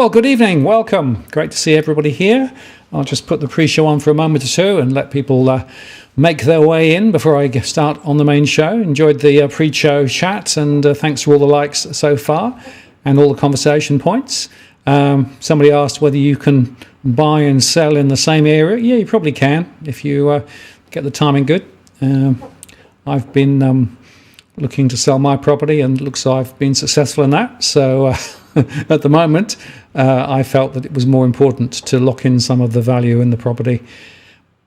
Well, good evening. Welcome. Great to see everybody here. I'll just put the pre-show on for a moment or two and let people make their way in before I start on the main show. Enjoyed the pre-show chat, and thanks for all the likes so far and all the conversation points. Somebody asked whether you can buy and sell in the same area. Yeah, you probably can if you get the timing good. I've been looking to sell my property, and it looks like I've been successful in that. So at the moment, I felt that it was more important to lock in some of the value in the property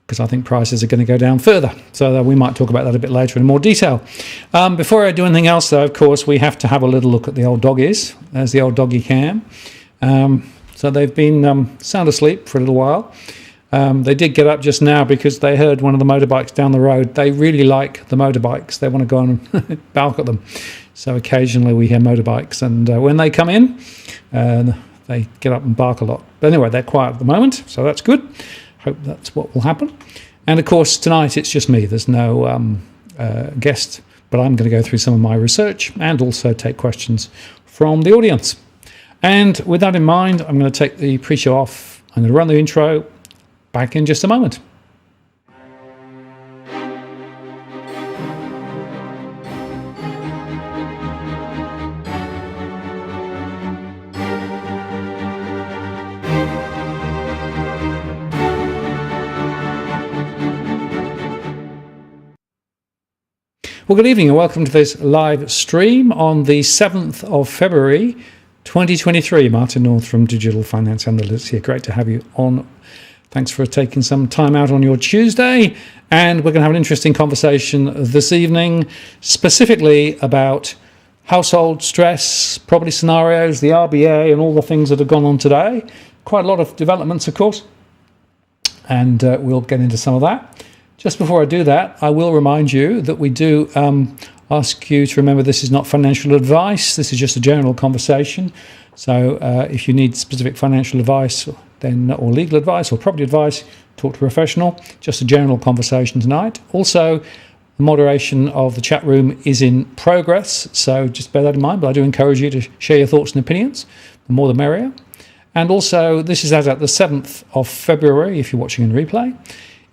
because I think prices are going to go down further. So we might talk about that a bit later in more detail. Before I do anything else, though, of course, we have to have a little look at the old doggies, as the old doggy can. So they've been sound asleep for a little while. They did get up just now because they heard one of the motorbikes down the road. They really like the motorbikes. They want to go on and bark at them. So occasionally we hear motorbikes. And when they come in, they get up and bark a lot. But anyway, they're quiet at the moment, so that's good. Hope that's what will happen. And of course, tonight it's just me. There's no guest, but I'm going to go through some of my research and also take questions from the audience. And with that in mind, I'm going to take the pre-show off. I'm going to run the intro. Back in just a moment. Well, good evening and welcome to this live stream on the 7th of February 2023. Martin North from Digital Finance Analytics here. Great to have you on. Thanks for taking some time out on your Tuesday. And we're going to have an interesting conversation this evening, specifically about household stress, property scenarios, the RBA, and all the things that have gone on today. Quite a lot of developments, of course. And we'll get into some of that. Just before I do that, I will remind you that we do ask you to remember this is not financial advice. This is just a general conversation. So if you need specific financial advice, or legal advice or property advice, talk to a professional. Just a general conversation tonight. Also, the moderation of the chat room is in progress, so just bear that in mind. But I do encourage you to share your thoughts and opinions. The more the merrier. And also, this is as at the 7th of February, if you're watching in replay.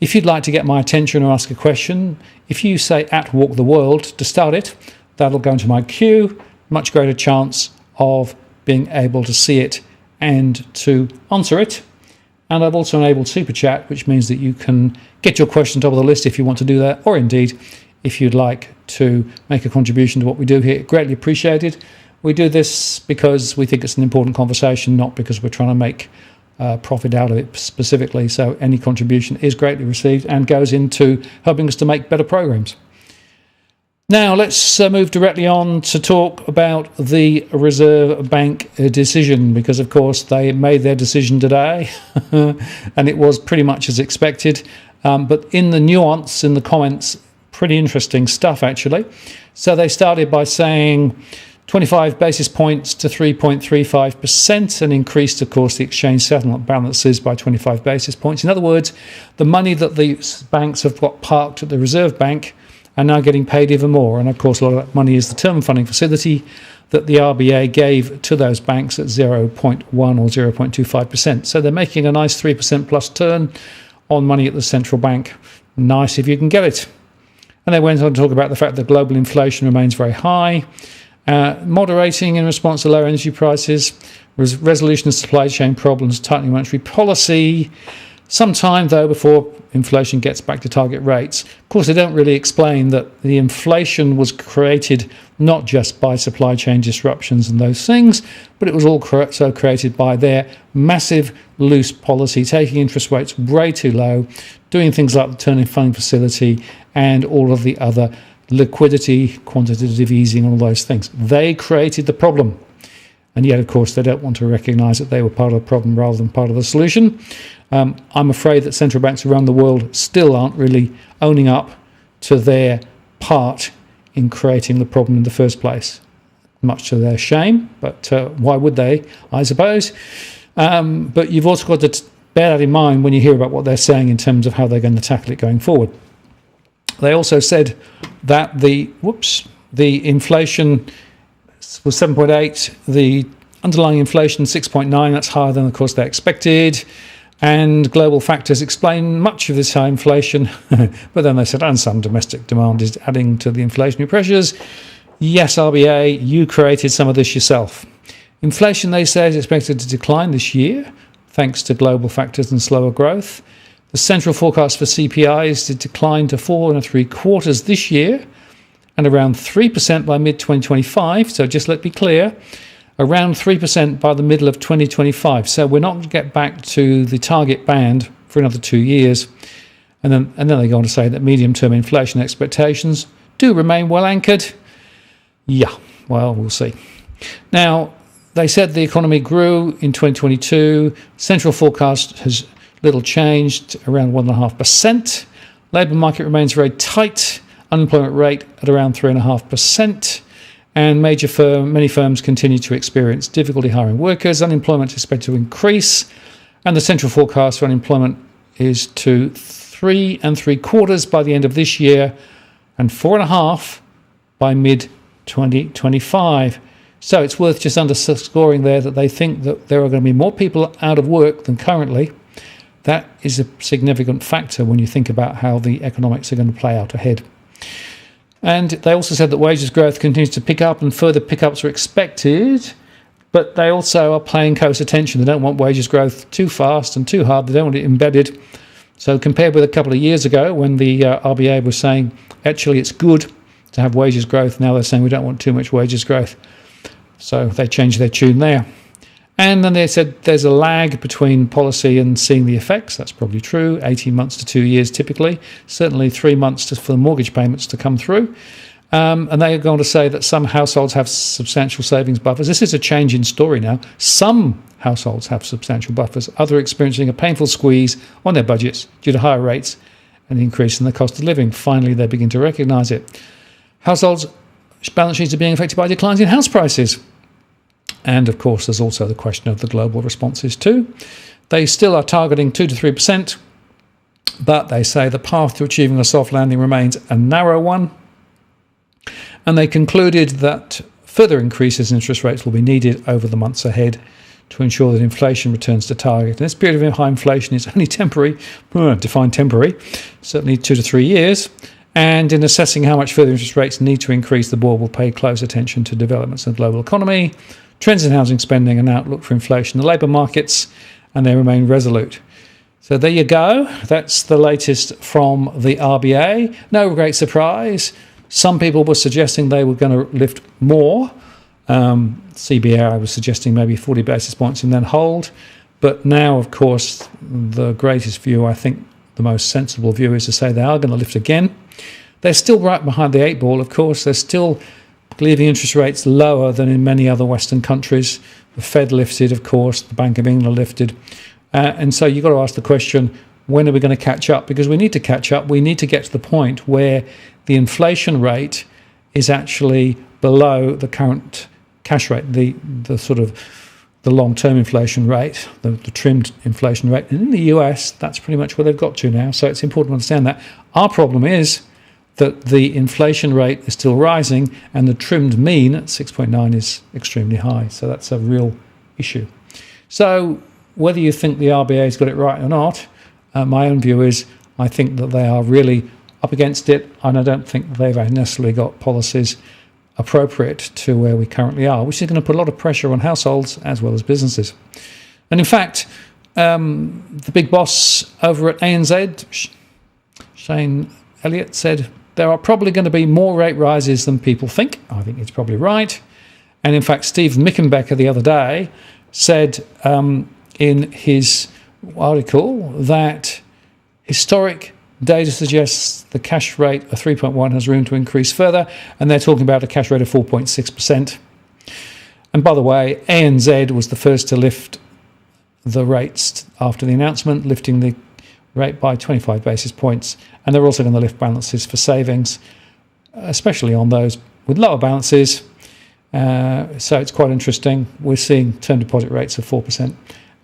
If you'd like to get my attention or ask a question, if you say @Walk the World to start it, that'll go into my queue. Much greater chance of being able to see it and to answer it. And I've also enabled Super Chat, which means that you can get your question top of the list if you want to do that, or indeed, if you'd like to make a contribution to what we do here, greatly appreciated. We do this because we think it's an important conversation, not because we're trying to make profit out of it specifically. So any contribution is greatly received and goes into helping us to make better programs. Now, let's move directly on to talk about the Reserve Bank decision, because, of course, they made their decision today, and it was pretty much as expected. But in the nuance, in the comments, pretty interesting stuff, actually. So they started by saying 25 basis points to 3.35% and increased, of course, the exchange settlement balances by 25 basis points. In other words, the money that the banks have got parked at the Reserve Bank are now getting paid even more. And of course, a lot of that money is the term funding facility that the RBA gave to those banks at 0.1 or 0.25%. So they're making a nice 3% plus turn on money at the central bank. Nice if you can get it. And they went on to talk about the fact that global inflation remains very high, moderating in response to lower energy prices, resolution of supply chain problems, tightening monetary policy. Some time, though, before inflation gets back to target rates. Of course, they don't really explain that the inflation was created not just by supply chain disruptions and those things, but it was also created by their massive loose policy, taking interest rates way too low, doing things like the term funding facility and all of the other liquidity, quantitative easing, all those things. They created the problem. And yet, of course, they don't want to recognise that they were part of the problem rather than part of the solution. I'm afraid that central banks around the world still aren't really owning up to their part in creating the problem in the first place, much to their shame. But why would they, I suppose? But you've also got to bear that in mind when you hear about what they're saying in terms of how they're going to tackle it going forward. They also said that the inflation was 7.8, the Underlying inflation 6.9, that's higher than, of course, they expected. And global factors explain much of this high inflation. But then they said, and some domestic demand is adding to the inflationary pressures. Yes, RBA, you created some of this yourself. Inflation, they say, is expected to decline this year, thanks to global factors and slower growth. The central forecast for CPI is to decline to 4.75% this year and around 3% by mid-2025. So just let me be clear, around 3% by the middle of 2025. So we're not going to get back to the target band for another 2 years. And then they go on to say that medium-term inflation expectations do remain well anchored. Yeah, well, we'll see. Now, they said the economy grew in 2022. Central forecast has little changed, around 1.5%. Labour market remains very tight. Unemployment rate at around 3.5%. And many firms continue to experience difficulty hiring workers. Unemployment is expected to increase. And the central forecast for unemployment is to 3.75% by the end of this year and 4.5% by mid-2025. So it's worth just underscoring there that they think that there are going to be more people out of work than currently. That is a significant factor when you think about how the economics are going to play out ahead. And they also said that wages growth continues to pick up and further pickups are expected, but they also are paying close attention. They don't want wages growth too fast and too hard. They don't want it embedded. So compared with a couple of years ago when the RBA was saying, actually, it's good to have wages growth, now they're saying we don't want too much wages growth. So they changed their tune there. And then they said there's a lag between policy and seeing the effects. That's probably true. 18 months to 2 years typically. Certainly 3 months for the mortgage payments to come through. And they are going to say that some households have substantial savings buffers. This is a change in story now. Some households have substantial buffers. Others are experiencing a painful squeeze on their budgets due to higher rates and the increase in the cost of living. Finally, they begin to recognise it. Households' balance sheets are being affected by declines in house prices. And, of course, there's also the question of the global responses too. They still are targeting 2 to 3%, but they say the path to achieving a soft landing remains a narrow one. And they concluded that further increases in interest rates will be needed over the months ahead to ensure that inflation returns to target. And this period of high inflation is only temporary, defined temporary, certainly 2 to 3 years. And in assessing how much further interest rates need to increase, the board will pay close attention to developments in the global economy, trends in housing spending and outlook for inflation in the labour markets, and they remain resolute. So there you go. That's the latest from the RBA. No great surprise. Some people were suggesting they were going to lift more. CBA was suggesting maybe 40 basis points and then hold. But now, of course, the greatest view, I think the most sensible view, is to say they are going to lift again. They're still right behind the 8 ball, of course. They're still leaving interest rates lower than in many other Western countries. The Fed lifted, of course, the Bank of England lifted. And so you've got to ask the question, when are we going to catch up? Because we need to catch up. We need to get to the point where the inflation rate is actually below the current cash rate, the sort of the long-term inflation rate, the trimmed inflation rate. And in the US, that's pretty much where they've got to now. So it's important to understand that. Our problem is that the inflation rate is still rising and the trimmed mean at 6.9 is extremely high. So that's a real issue. So whether you think the RBA has got it right or not, my own view is I think that they are really up against it, and I don't think they've necessarily got policies appropriate to where we currently are, which is going to put a lot of pressure on households as well as businesses. And in fact, the big boss over at ANZ, Shane Elliott, said there are probably going to be more rate rises than people think. I think he's probably right. And in fact, Steve Mickenbecker the other day said in his article that historic data suggests the cash rate of 3.1 has room to increase further, and they're talking about a cash rate of 4.6%. And by the way, ANZ was the first to lift the rates after the announcement, lifting the rate by 25 basis points, and they're also going to lift balances for savings, especially on those with lower balances. So it's quite interesting. We're seeing term deposit rates of 4%.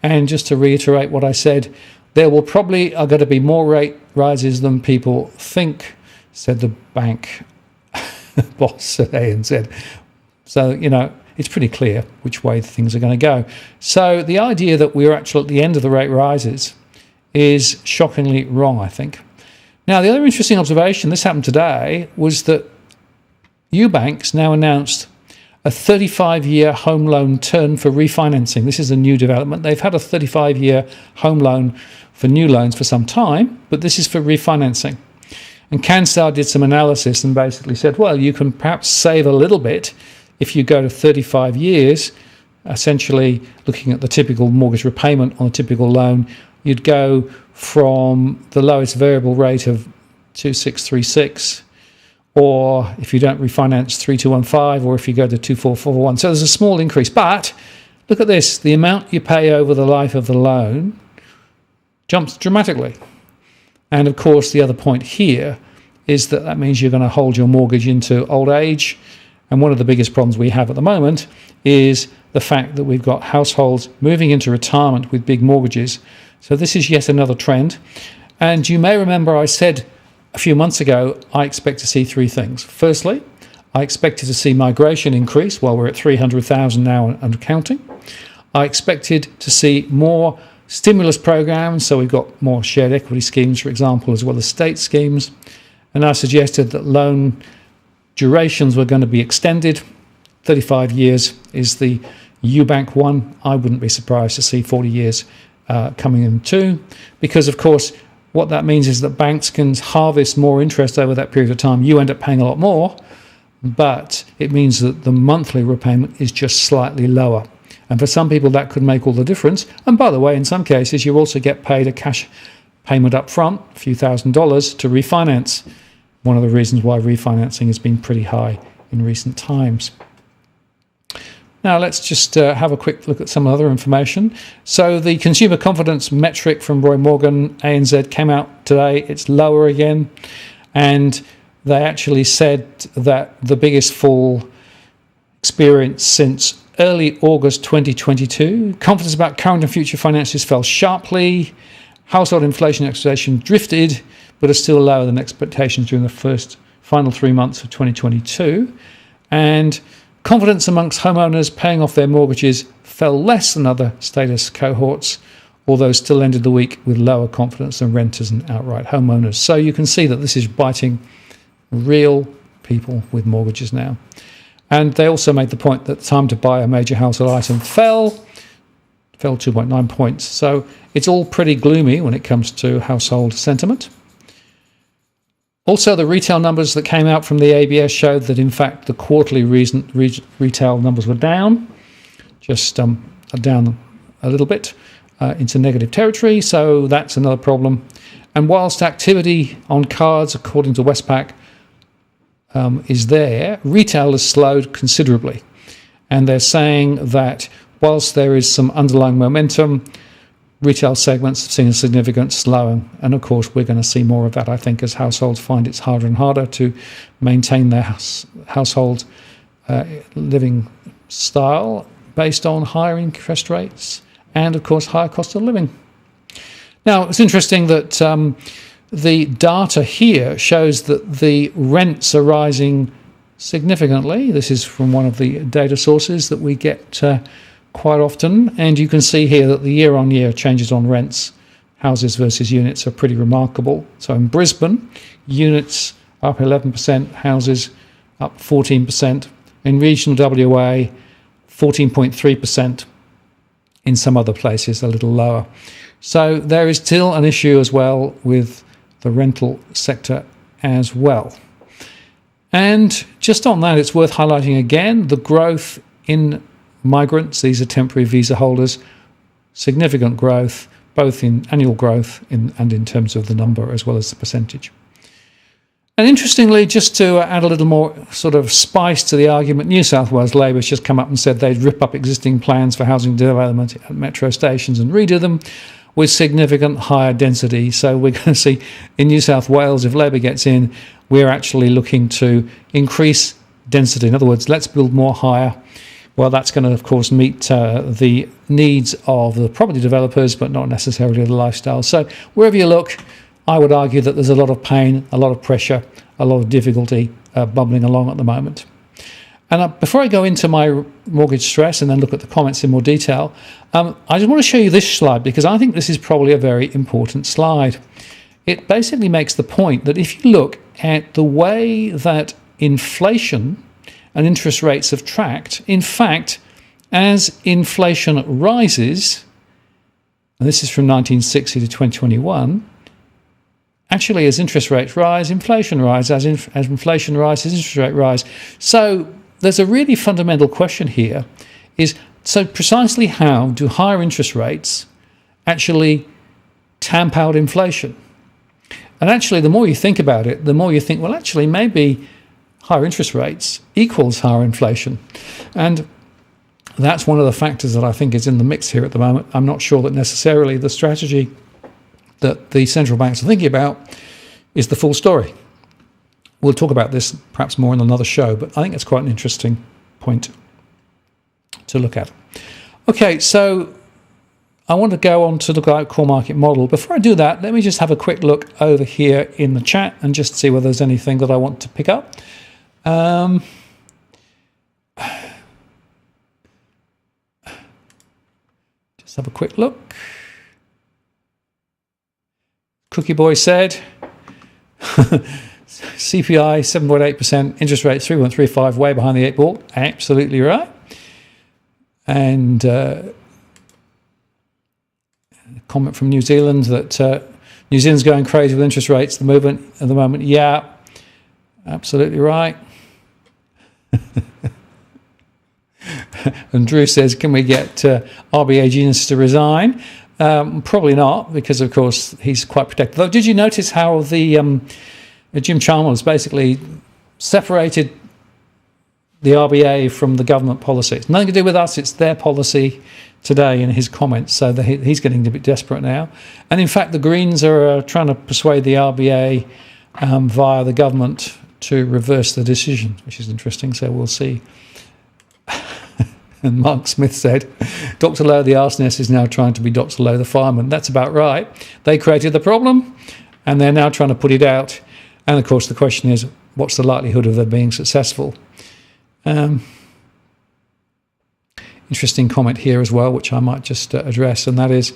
And just to reiterate what I said, there will probably are going to be more rate rises than people think, said the bank boss at ANZ. So, it's pretty clear which way things are going to go. So the idea that we're actually at the end of the rate rises is shockingly wrong, I think. Now, the other interesting observation, this happened today, was that Eubanks now announced a 35-year home loan term for refinancing. This is a new development. They've had a 35-year home loan for new loans for some time, but this is for refinancing. And Canstar did some analysis and basically said, well, you can perhaps save a little bit if you go to 35 years, essentially looking at the typical mortgage repayment on a typical loan. You'd go from the lowest variable rate of 2.636, or if you don't refinance 3.215, or if you go to 2.441. So there's a small increase. But look at this, the amount you pay over the life of the loan jumps dramatically. And of course, the other point here is that means you're going to hold your mortgage into old age. And one of the biggest problems we have at the moment is the fact that we've got households moving into retirement with big mortgages. So this is yet another trend. And you may remember I said a few months ago, I expect to see three things. Firstly, I expected to see migration increase. Well, we're at 300,000 now and counting. I expected to see more stimulus programs. So we've got more shared equity schemes, for example, as well as state schemes. And I suggested that loan durations were going to be extended. 35 years is the Eubank one. I wouldn't be surprised to see 40 years coming in too, because of course what that means is that banks can harvest more interest over that period of time. You end up paying a lot more, but it means that the monthly repayment is just slightly lower. And for some people that could make all the difference. And by the way, in some cases you also get paid a cash payment up front, a few $1,000s to refinance. One of the reasons why refinancing has been pretty high in recent times. Now let's just have a quick look at some other information. So the consumer confidence metric from Roy Morgan, ANZ, came out today. It's lower again. And they actually said that the biggest fall experienced since early August 2022. Confidence about current and future finances fell sharply. Household inflation expectations drifted, but are still lower than expectations during the final 3 months of 2022. And confidence amongst homeowners paying off their mortgages fell less than other status cohorts, although still ended the week with lower confidence than renters and outright homeowners. So you can see that this is biting real people with mortgages now. And they also made the point that the time to buy a major household item fell 2.9 points. So it's all pretty gloomy when it comes to household sentiment. Also, the retail numbers that came out from the ABS showed that, in fact, the quarterly retail numbers were down, just down a little bit into negative territory. So that's another problem. And whilst activity on cards, according to Westpac, is there, retail has slowed considerably. And they're saying that whilst there is some underlying momentum, retail segments have seen a significant slowing. And of course, we're going to see more of that, I think, as households find it's harder and harder to maintain their household living style based on higher interest rates and, of course, higher cost of living. Now, it's interesting that the data here shows that the rents are rising significantly. This is from one of the data sources that we get quite often, and you can see here that the year-on-year changes on rents, houses versus units, are pretty remarkable. So in Brisbane, units up 11%, houses up 14%. In regional WA, 14.3%. In some other places, a little lower. So there is still an issue as well with the rental sector as well. And just on that, it's worth highlighting again the growth in migrants. These are temporary visa holders. Significant growth, both in annual growth and in terms of the number as well as the percentage. And interestingly, just to add a little more sort of spice to the argument, New South Wales Labor has just come up and said they'd rip up existing plans for housing development at metro stations and redo them with significant higher density. So we're going to see in New South Wales, if Labor gets in, we're actually looking to increase density. In other words, let's build more higher. Well, that's going to, of course, meet the needs of the property developers, but not necessarily the lifestyle. So wherever you look, I would argue that there's a lot of pain, a lot of pressure, a lot of difficulty bubbling along at the moment. And before I go into my mortgage stress and then look at the comments in more detail, I just want to show you this slide because I think this is probably a very important slide. It basically makes the point that if you look at the way that inflation and interest rates have tracked, in fact, as inflation rises, and this is from 1960 to 2021, actually as interest rates rise, inflation rises, as inflation rises, interest rate rise. So there's a really fundamental question here, is so precisely how do higher interest rates actually tamp out inflation? And actually, the more you think about it, the more you think, well, actually, maybe higher interest rates equals higher inflation. And that's one of the factors that I think is in the mix here at the moment. I'm not sure that necessarily the strategy that the central banks are thinking about is the full story. We'll talk about this perhaps more in another show, but I think it's quite an interesting point to look at. Okay, so I want to go on to look at core market model. Before I do that, let me just have a quick look over here in the chat and just see whether there's anything that I want to pick up. Just have a quick look. Cookie Boy said, CPI 7.8%, interest rate 3.35, way behind the 8 ball. Absolutely right. And comment from New Zealand that New Zealand's going crazy with interest rates at the moment. Yeah, absolutely right. And Drew says, can we get RBA genius to resign? Probably not, because of course he's quite protected. Though, did you notice how the Jim Chalmers basically separated the RBA from the government policy? It's nothing to do with us, it's their policy today in his comments. So he's getting a bit desperate now. And in fact, the Greens are trying to persuade the RBA via the government to reverse the decision, which is interesting. So we'll see. And Mark Smith said, Dr. Lowe the arsonist is now trying to be Dr. Lowe the fireman. That's about right. They created the problem and they're now trying to put it out. And of course, the question is, what's the likelihood of them being successful? Interesting comment here as well, which I might just address, and that is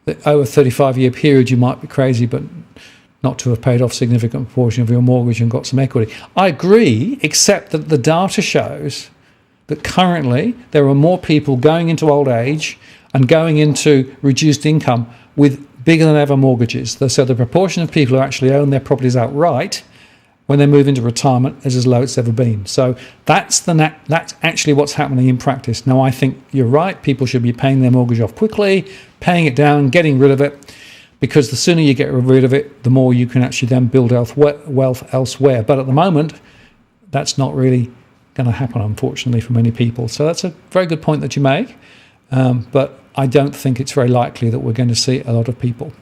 that over a 35-year period, you might be crazy, but not to have paid off a significant proportion of your mortgage and got some equity. I agree, except that the data shows that currently there are more people going into old age and going into reduced income with bigger than ever mortgages. So the proportion of people who actually own their properties outright when they move into retirement is as low as it's ever been. So that's actually what's happening in practice. Now, I think you're right. People should be paying their mortgage off quickly, paying it down, getting rid of it, because the sooner you get rid of it, the more you can actually then build wealth elsewhere. But at the moment, that's not really going to happen, unfortunately, for many people. So that's a very good point that you make. But I don't think it's very likely that we're going to see a lot of people.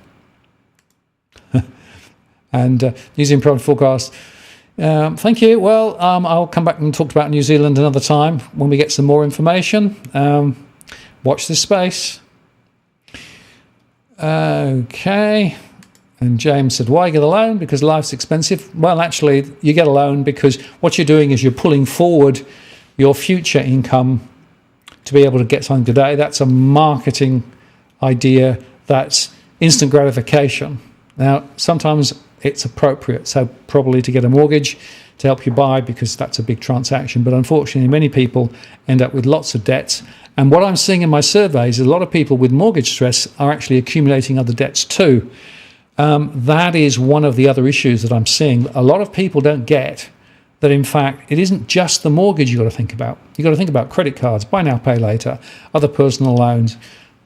And New Zealand property forecast. Thank you. Well, I'll come back and talk about New Zealand another time when we get some more information. Watch this space. Okay. And James said, why get a loan? Because life's expensive. Well, actually, you get a loan because what you're doing is you're pulling forward your future income to be able to get something today. That's a marketing idea. That's instant gratification. Now, sometimes it's appropriate, so probably to get a mortgage to help you buy, because that's a big transaction. But unfortunately, many people end up with lots of debts. And what I'm seeing in my surveys is a lot of people with mortgage stress are actually accumulating other debts too. That is one of the other issues that I'm seeing. A lot of people don't get that, in fact, it isn't just the mortgage you've got to think about. You've got to think about credit cards, buy now, pay later, other personal loans,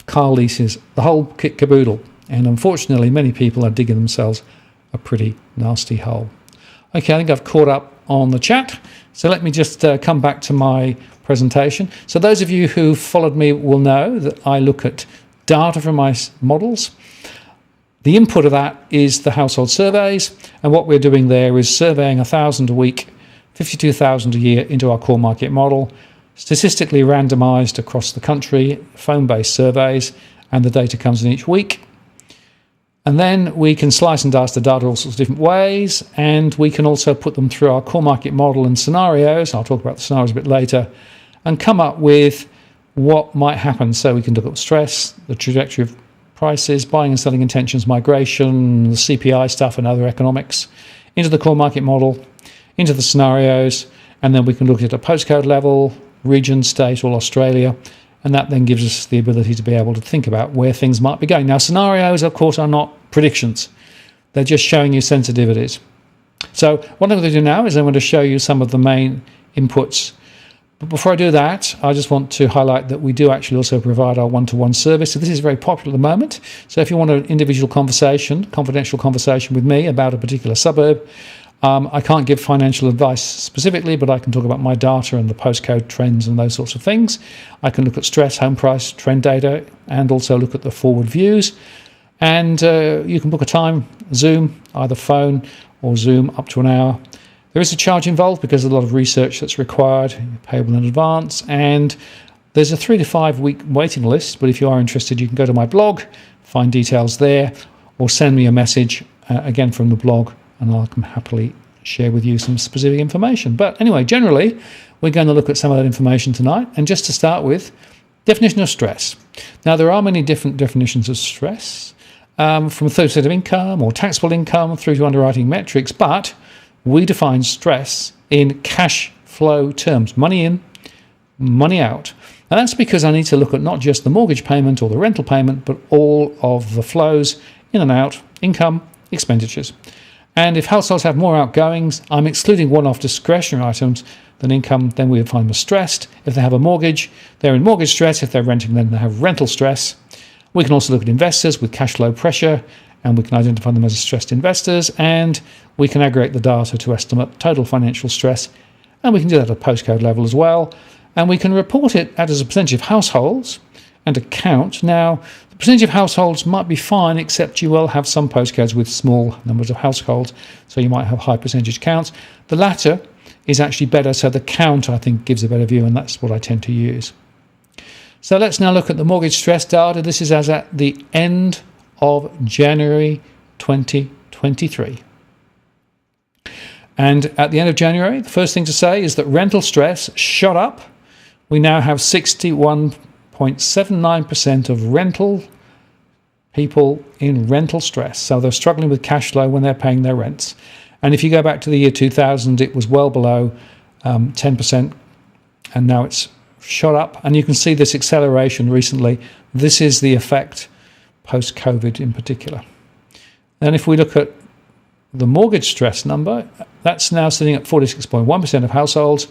car leases, the whole kit caboodle. And unfortunately, many people are digging themselves a pretty nasty hole. Okay, I think I've caught up on the chat. So let me just come back to my presentation. So those of you who followed me will know that I look at data from my models. The input of that is the household surveys. And what we're doing there is surveying 1,000 a week, 52,000 a year into our core market model, statistically randomized across the country, phone-based surveys, and the data comes in each week. And then we can slice and dice the data all sorts of different ways, and we can also put them through our core market model and scenarios. I'll talk about the scenarios a bit later, and come up with what might happen. So we can look at stress, the trajectory of prices, buying and selling intentions, migration, the CPI stuff and other economics, into the core market model, into the scenarios, and then we can look at a postcode level, region, state, or Australia, and that then gives us the ability to be able to think about where things might be going. Now, scenarios, of course, are not predictions. They're just showing you sensitivities. So what I'm going to do now is I'm going to show you some of the main inputs. But before I do that, I just want to highlight that we do actually also provide our one-to-one service. So this is very popular at the moment. So if you want an individual conversation, confidential conversation with me about a particular suburb, I can't give financial advice specifically, but I can talk about my data and the postcode trends and those sorts of things. I can look at stress, home price, trend data, and also look at the forward views. And you can book a time, Zoom, either phone or Zoom, up to an hour. There is a charge involved because there's a lot of research that's required, payable in advance, and there's a 3 to 5 week waiting list. But if you are interested, you can go to my blog, find details there, or send me a message, again from the blog, and I can happily share with you some specific information. But anyway, generally, we're going to look at some of that information tonight. And just to start with, definition of stress. Now, there are many different definitions of stress, from 30% of income or taxable income through to underwriting metrics, but we define stress in cash flow terms, money in, money out. And that's because I need to look at not just the mortgage payment or the rental payment, but all of the flows in and out, income, expenditures. And if households have more outgoings, I'm excluding one-off discretionary items than income, then we would find them stressed. If they have a mortgage, they're in mortgage stress. If they're renting, then they have rental stress. We can also look at investors with cash flow pressure, and we can identify them as stressed investors, and we can aggregate the data to estimate total financial stress, and we can do that at a postcode level as well. And we can report it as a percentage of households and account. Now, the percentage of households might be fine, except you will have some postcodes with small numbers of households, so you might have high percentage counts. The latter is actually better, so the count, I think, gives a better view, and that's what I tend to use. So let's now look at the mortgage stress data. This is as at the end of January 2023. And at the end of January, the first thing to say is that rental stress shot up. We now have 61.79% of rental people in rental stress. So they're struggling with cash flow when they're paying their rents. And if you go back to the year 2000, it was well below 10%, and now it's shot up. And you can see this acceleration recently. This is the effect post-COVID in particular. And if we look at the mortgage stress number, that's now sitting at 46.1% of households.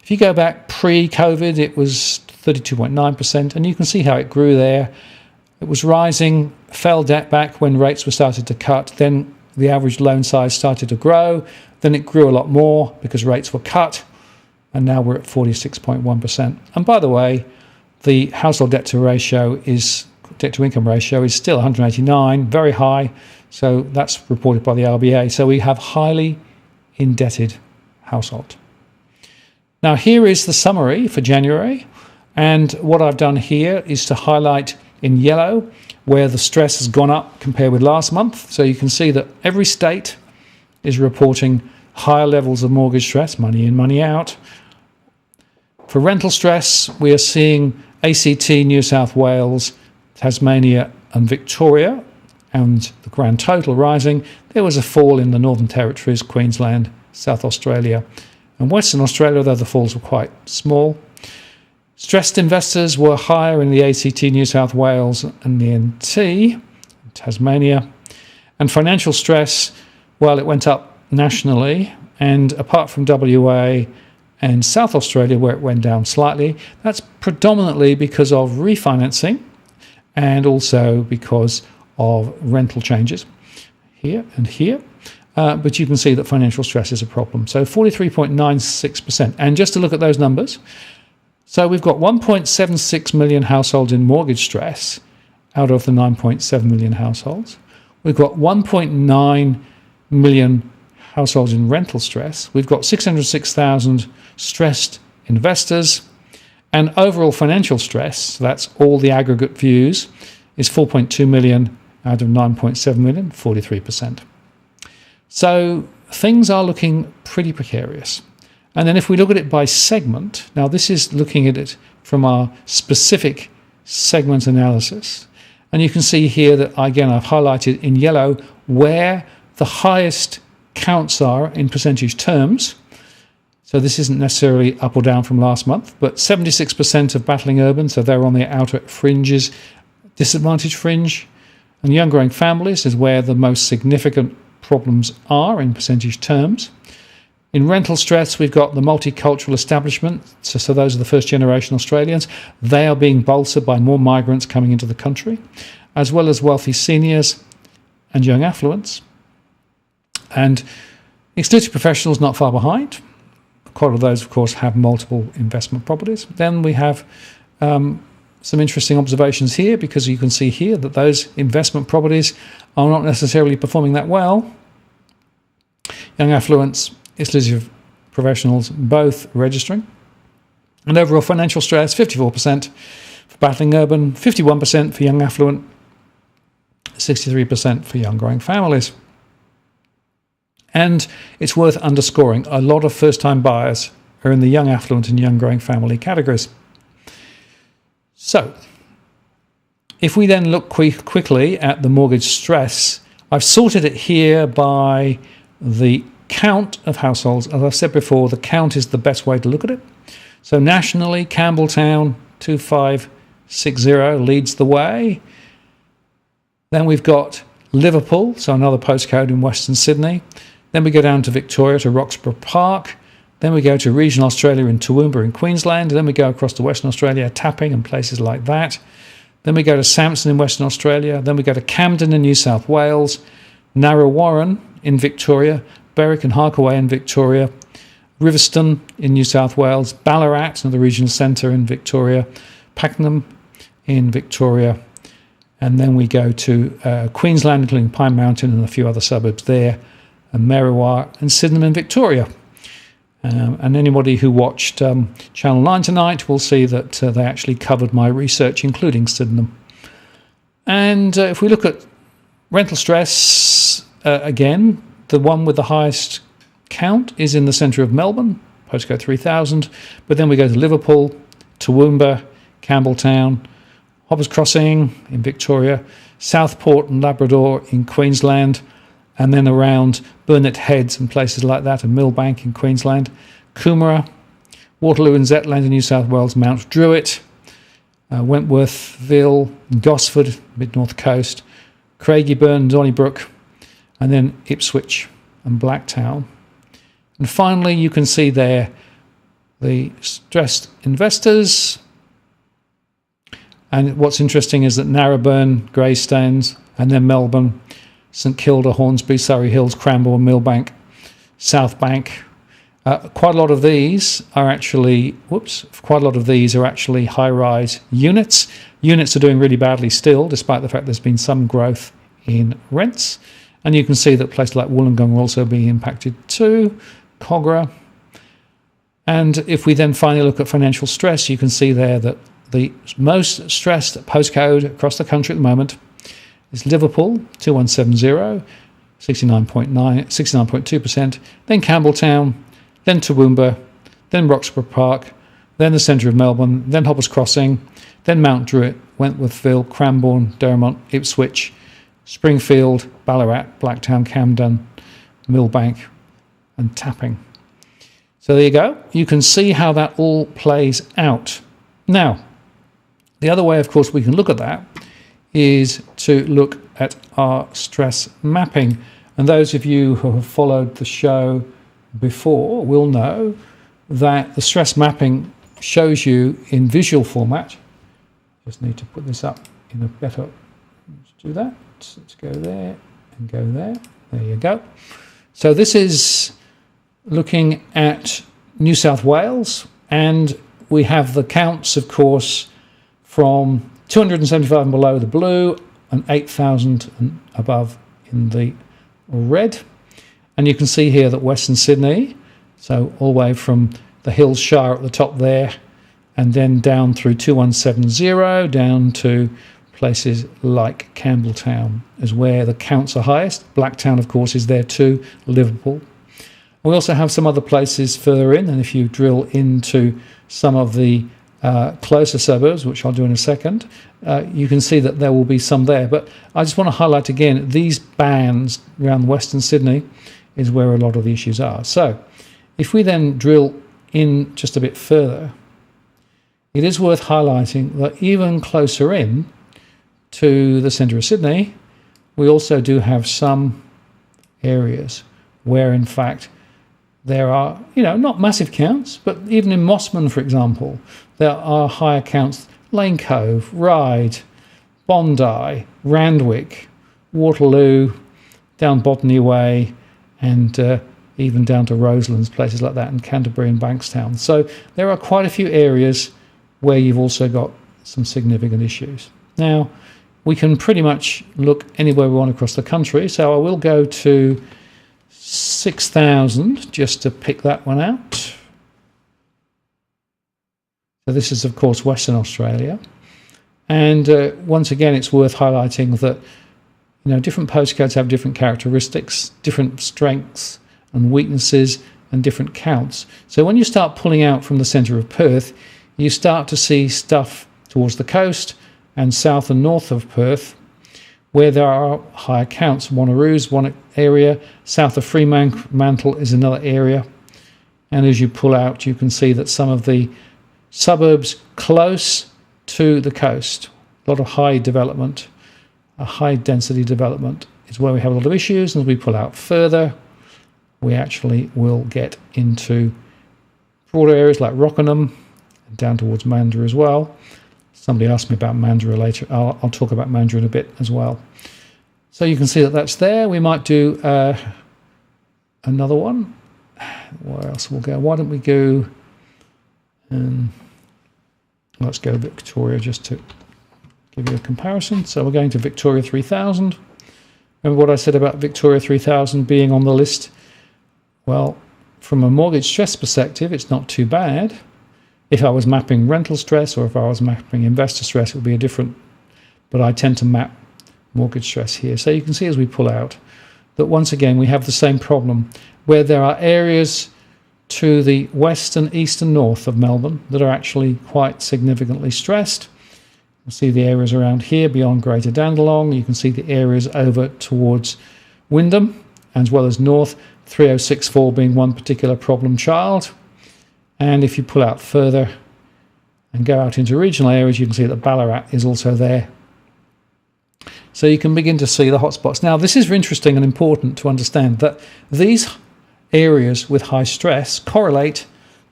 If you go back pre-COVID, it was 32.9%, and you can see how it grew there. It was rising, fell back when rates were started to cut, then the average loan size started to grow, then it grew a lot more because rates were cut, and now we're at 46.1%. And by the way, the household debt to income ratio is still 189, very high, so that's reported by the RBA. So we have highly indebted household. Now here is the summary for January, and what I've done here is to highlight in yellow where the stress has gone up compared with last month. So you can see that every state is reporting higher levels of mortgage stress, money in, money out. For rental stress, we are seeing ACT, New South Wales, Tasmania and Victoria, and the grand total rising. There was a fall in the Northern Territories, Queensland, South Australia and Western Australia, though the falls were quite small. Stressed investors were higher in the ACT, New South Wales and the NT, Tasmania. And financial stress, well, it went up nationally, and apart from WA and South Australia, where it went down slightly, that's predominantly because of refinancing and also because of rental changes here and here. But you can see that financial stress is a problem. So 43.96%. And just to look at those numbers, so we've got 1.76 million households in mortgage stress out of the 9.7 million households. We've got 1.9 million households in rental stress. We've got 606,000 stressed investors. And overall financial stress, so that's all the aggregate views, is 4.2 million out of 9.7 million, 43%. So things are looking pretty precarious. And then if we look at it by segment, now this is looking at it from our specific segment analysis. And you can see here that, again, I've highlighted in yellow where the highest counts are in percentage terms. So this isn't necessarily up or down from last month, but 76% of battling urban, so they're on the outer fringes, disadvantaged fringe. And young growing families is where the most significant problems are in percentage terms. In rental stress, we've got the multicultural establishment, so those are the first generation Australians. They are being bolstered by more migrants coming into the country, as well as wealthy seniors and young affluents. And exclusive professionals not far behind. Quite a lot of those, of course, have multiple investment properties. Then we have some interesting observations here, because you can see here that those investment properties are not necessarily performing that well. Young affluents, exclusive professionals, both registering. And overall financial stress, 54% for battling urban, 51% for young affluent, 63% for young growing families. And it's worth underscoring, a lot of first-time buyers are in the young affluent and young growing family categories. So, if we then look quickly at the mortgage stress, I've sorted it here by the count of households. As I said before, the count is the best way to look at it. So nationally, Campbelltown 2560 leads the way. Then we've got Liverpool, so another postcode in Western Sydney. Then we go down to Victoria, to Roxburgh Park. Then we go to regional Australia in Toowoomba in Queensland. Then we go across to Western Australia, Tapping and places like that. Then we go to Samson in Western Australia. Then we go to Camden in New South Wales, Narre in Victoria, Berwick and Harkaway in Victoria, Riverstone in New South Wales, Ballarat, another regional centre in Victoria, Pakenham in Victoria, and then we go to Queensland, including Pine Mountain and a few other suburbs there, and Merriwa and Sydenham in Victoria. And anybody who watched Channel 9 tonight will see that they actually covered my research, including Sydenham. And if we look at rental stress, again, the one with the highest count is in the centre of Melbourne, postcode 3000. But then we go to Liverpool, Toowoomba, Campbelltown, Hoppers Crossing in Victoria, Southport and Labrador in Queensland, and then around Burnett Heads and places like that, and Millbank in Queensland, Coomera, Waterloo and Zetland in New South Wales, Mount Druitt, Wentworthville, Gosford, mid-north coast, Craigieburn, Donnybrook, and then Ipswich and Blacktown. And finally, you can see there the stressed investors. And what's interesting is that Narrabeen, Greystanes, and then Melbourne, St Kilda, Hornsby, Surrey Hills, Cranbourne, Millbank, South Bank. Quite a lot of these are actually high-rise units. Units are doing really badly still, despite the fact there's been some growth in rents. And you can see that places like Wollongong are also being impacted too, Cogra. And if we then finally look at financial stress, you can see there that the most stressed postcode across the country at the moment is Liverpool, 2170, 69.2%, then Campbelltown, then Toowoomba, then Roxburgh Park, then the centre of Melbourne, then Hoppers Crossing, then Mount Druitt, Wentworthville, Cranbourne, Derrimont, Ipswich, Springfield, Ballarat, Blacktown, Camden, Millbank, and Tapping. So there you go. You can see how that all plays out. Now, the other way, of course, we can look at that is to look at our stress mapping. And those of you who have followed the show before will know that the stress mapping shows you in visual format. Just need to put this up in a better... Let's do that. Let's go there and go there. There you go. So this is looking at New South Wales, and we have the counts, of course, from 275 and below the blue and 8,000 and above in the red. And you can see here that Western Sydney, so all the way from the Hills Shire at the top there, and then down through 2170, down to places like Campbelltown is where the counts are highest. Blacktown, of course, is there too, Liverpool. We also have some other places further in, and if you drill into some of the closer suburbs, which I'll do in a second, you can see that there will be some there. But I just want to highlight again, these bands around Western Sydney is where a lot of the issues are. So if we then drill in just a bit further, it is worth highlighting that even closer in to the centre of Sydney, we also do have some areas where, in fact, there are, not massive counts, but even in Mossman, for example, there are higher counts. Lane Cove, Ryde, Bondi, Randwick, Waterloo, down Botany Way, and even down to Roselands, places like that, and Canterbury and Bankstown. So there are quite a few areas where you've also got some significant issues. Now, we can pretty much look anywhere we want across the country, so I will go to 6,000 just to pick that one out. So this is, of course, Western Australia. And once again, it's worth highlighting that different postcodes have different characteristics, different strengths and weaknesses, and different counts. So when you start pulling out from the centre of Perth, you start to see stuff towards the coast and south and north of Perth where there are higher counts. Wanneroo's one area, south of Fremantle is another area. And as you pull out, you can see that some of the suburbs close to the coast, a lot of high development, a high density development is where we have a lot of issues. And as we pull out further, we actually will get into broader areas like Rockingham, down towards Mandurah as well. Somebody asked me about Mandurah later. I'll talk about Mandurah in a bit as well. So you can see that that's there. We might do another one. Where else we'll go? Why don't we go... let's go Victoria just to give you a comparison. So we're going to Victoria 3000. Remember what I said about Victoria 3000 being on the list? Well, from a mortgage stress perspective, it's not too bad. If I was mapping rental stress or if I was mapping investor stress, it would be a different, but I tend to map mortgage stress here. So you can see as we pull out that once again we have the same problem where there are areas to the west and east and north of Melbourne that are actually quite significantly stressed. You can see the areas around here beyond Greater Dandenong. You can see the areas over towards Wyndham as well as north, 3064 being one particular problem child. And if you pull out further and go out into regional areas, you can see that Ballarat is also there. So you can begin to see the hotspots. Now, this is interesting and important to understand that these areas with high stress correlate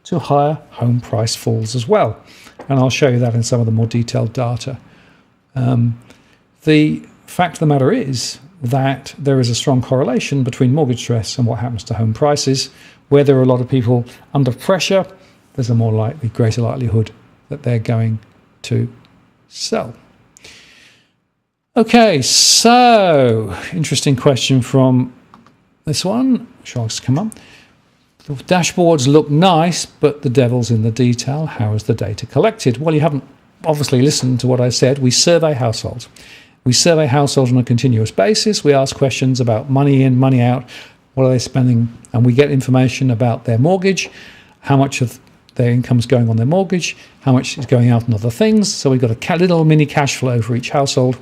to higher home price falls as well. And I'll show you that in some of the more detailed data. The fact of the matter is that there is a strong correlation between mortgage stress and what happens to home prices. Where there are a lot of people under pressure, there's a greater likelihood that they're going to sell. Okay, so interesting question from this one. Shall I just come up? The dashboards look nice, but the devil's in the detail. How is the data collected? Well, you haven't obviously listened to what I said. We survey households. We survey households on a continuous basis. We ask questions about money in, money out. What are they spending? And we get information about their mortgage, how much of their income's going on their mortgage, how much is going out on other things. So we've got a little mini cash flow for each household.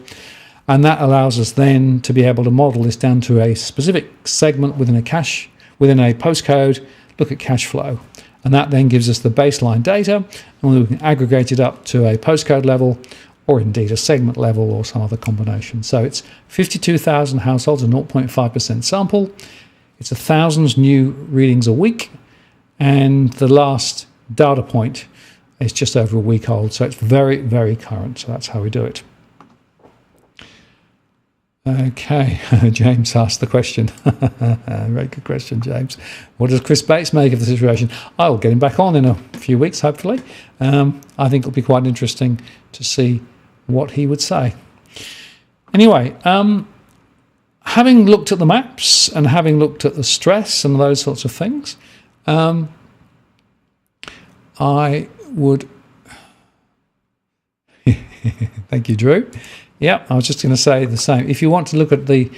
And that allows us then to be able to model this down to a specific segment within a postcode, look at cash flow. And that then gives us the baseline data, and we can aggregate it up to a postcode level or indeed a segment level or some other combination. So it's 52,000 households, a 0.5% sample. It's 1,000 new readings a week, and the last data point is just over a week old, so it's very, very current. So that's how we do it. Okay, James asked the question. Very good question, James. What does Chris Bates make of the situation? I'll get him back on in a few weeks, hopefully. I think it'll be quite interesting to see what he would say. Anyway, having looked at the maps and having looked at the stress and those sorts of things, I would... Thank you, Drew. Yeah, I was just going to say the same. If you want to look at the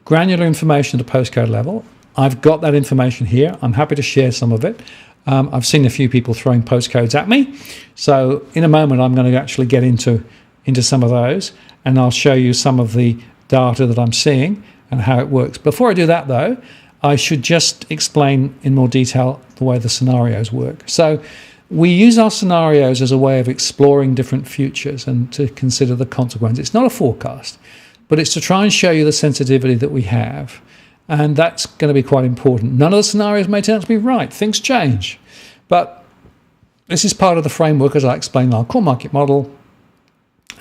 granular information at the postcode level, I've got that information here. I'm happy to share some of it. I've seen a few people throwing postcodes at me. So in a moment, I'm going to actually get into some of those, and I'll show you some of the data that I'm seeing and how it works. Before I do that, though, I should just explain in more detail the way the scenarios work. So we use our scenarios as a way of exploring different futures and to consider the consequences. It's not a forecast, but it's to try and show you the sensitivity that we have. And that's going to be quite important. None of the scenarios may turn out to be right. Things change. But this is part of the framework, as I explained, in our core market model.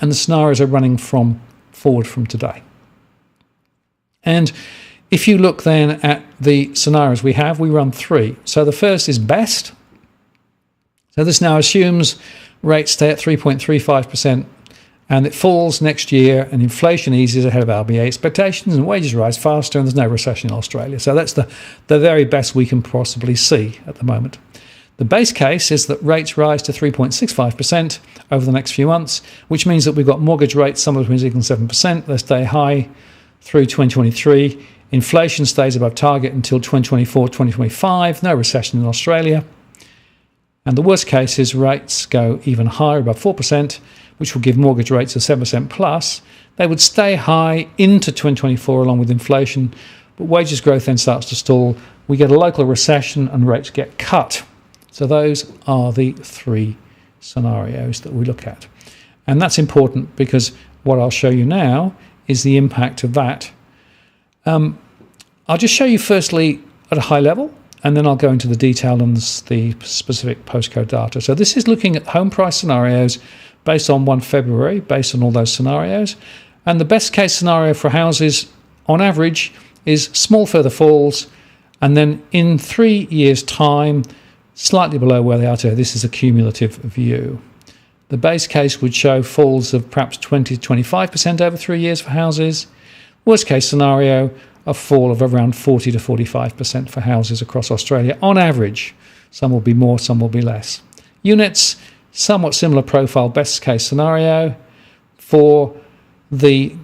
And the scenarios are running forward from today. And if you look then at the scenarios we have, we run 3. So the first is best. So this now assumes rates stay at 3.35%. And it falls next year, and inflation eases ahead of RBA expectations, and wages rise faster, and there's no recession in Australia. So that's the very best we can possibly see at the moment. The base case is that rates rise to 3.65% over the next few months, which means that we've got mortgage rates somewhere between 6 and 7%. They stay high through 2023. Inflation stays above target until 2024, 2025. No recession in Australia. And the worst case is rates go even higher, above 4%, which will give mortgage rates of 7% plus. They would stay high into 2024 along with inflation, but wages growth then starts to stall. We get a local recession and rates get cut. So those are the 3 scenarios that we look at. And that's important because what I'll show you now is the impact of that. I'll just show you firstly at a high level, and then I'll go into the detail on the specific postcode data. So this is looking at home price scenarios based on 1 February, based on all those scenarios. And the best case scenario for houses, on average, is small further falls, and then in 3 years' time, slightly below where they are today. This is a cumulative view. The base case would show falls of perhaps 20 to 25% over 3 years for houses. Worst case scenario, a fall of around 40 to 45% for houses across Australia on average. Some will be more, some will be less. Units, somewhat similar profile, best case scenario. For the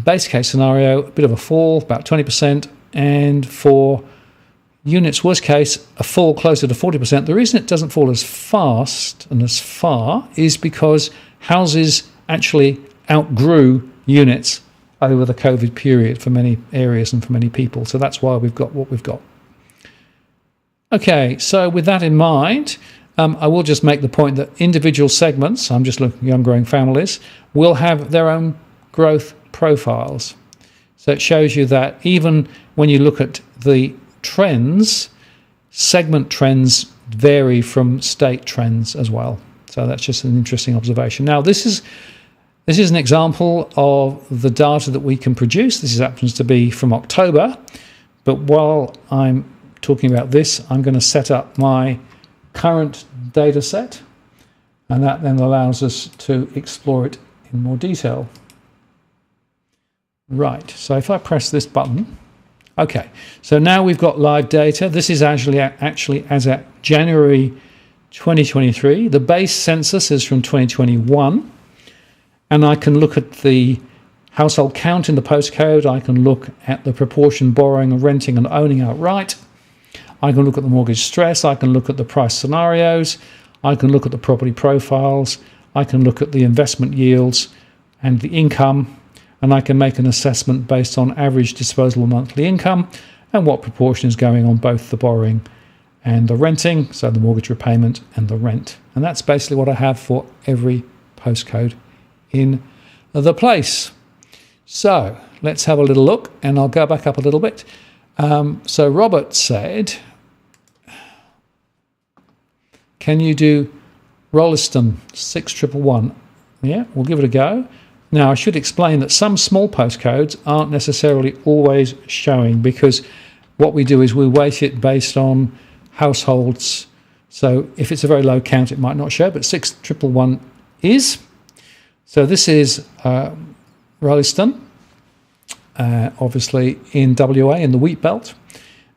base case scenario, a bit of a fall, about 20%, and for units, worst case, a fall closer to 40%. The reason it doesn't fall as fast and as far is because houses actually outgrew units over the COVID period for many areas and for many people. So that's why we've got what we've got. Okay, so with that in mind, I will just make the point that individual segments, I'm just looking at young growing families, will have their own growth profiles. So it shows you that even when you look at the trends, segment trends vary from state trends as well. So that's just an interesting observation. Now, this is an example of the data that we can produce. This happens to be from October. But while I'm talking about this, I'm going to set up my current data set, and that then allows us to explore it in more detail. Right, so if I press this button, okay, so now we've got live data. This is actually as at January 2023. The base census is from 2021, and I can look at the household count in the postcode. I can look at the proportion borrowing, renting and owning outright. I can look at the mortgage stress. I can look at the price scenarios. I can look at the property profiles. I can look at the investment yields and the income, and I can make an assessment based on average disposable monthly income and what proportion is going on both the borrowing and the renting, so the mortgage repayment and the rent. And that's basically what I have for every postcode in the place. So let's have a little look, and I'll go back up a little bit. So Robert said, can you do Rolleston 6111? Yeah, we'll give it a go. Now, I should explain that some small postcodes aren't necessarily always showing, because what we do is we weight it based on households. So if it's a very low count, it might not show, but 6111 is. So this is Rolleston, obviously in WA, in the wheat belt,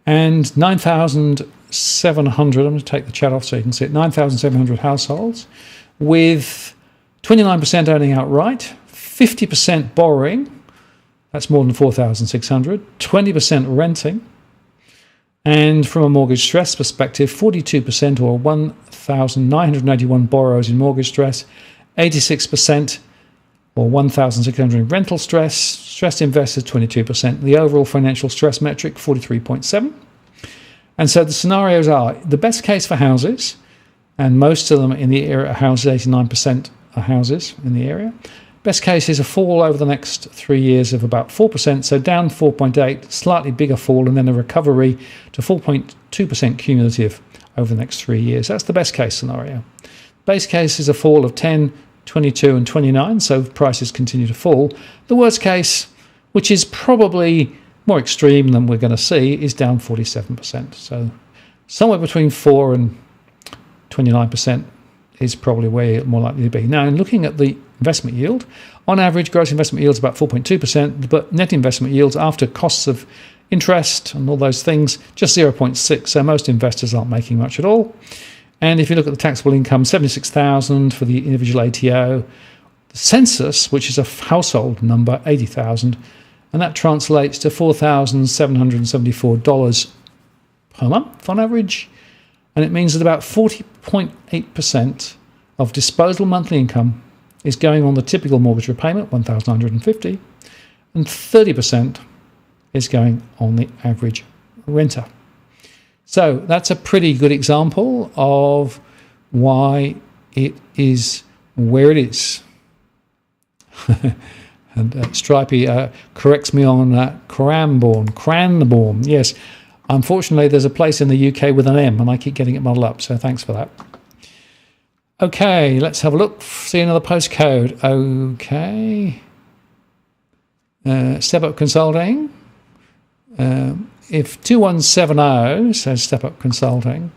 and 9,700, I'm going to take the chat off so you can see it, 9,700 households with 29% owning outright, 50% borrowing, that's more than 4,600, 20% renting, and from a mortgage stress perspective, 42% or 1,981 borrowers in mortgage stress, 86% or 1,600 in rental stress, stressed investors 22%, the overall financial stress metric 43.7. And so the scenarios are the best case for houses, and most of them in the area are houses, 89% are houses in the area. Best case is a fall over the next 3 years of about 4%, so down 4.8, slightly bigger fall, and then a recovery to 4.2% cumulative over the next 3 years. That's the best case scenario. Base case is a fall of 10, 22 and 29, so prices continue to fall. The worst case, which is probably more extreme than we're going to see, is down 47%. So somewhere between 4 and 29% is probably where you're more likely to be. Now, in looking at the investment yield, on average, gross investment yield is about 4.2%, but net investment yields after costs of interest and all those things, just 0.6. So most investors aren't making much at all. And if you look at the taxable income, 76,000 for the individual ATO, the census, which is a household number, 80,000, and that translates to $4,774 per month on average. And it means that about 40.8% of disposable monthly income is going on the typical mortgage repayment, $1,950, and 30% is going on the average renter. So that's a pretty good example of why it is where it is. And Stripey corrects me on Cranbourne. Yes, unfortunately, there's a place in the UK with an M, and I keep getting it muddled up, so thanks for that. Okay, let's have a look. See another postcode. Okay. Step Up Consulting. If 2170, says Step Up Consulting,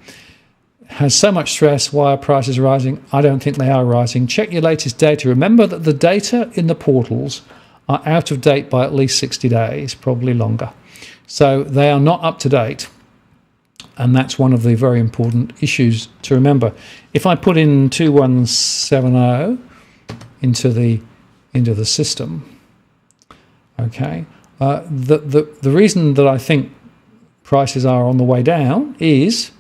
has so much stress, why are prices rising? I don't think they are rising. Check your latest data. Remember that the data in the portals are out of date by at least 60 days, probably longer. So they are not up to date. And that's one of the very important issues to remember. If I put in 2170 into the system, okay, the reason that I think prices are on the way down is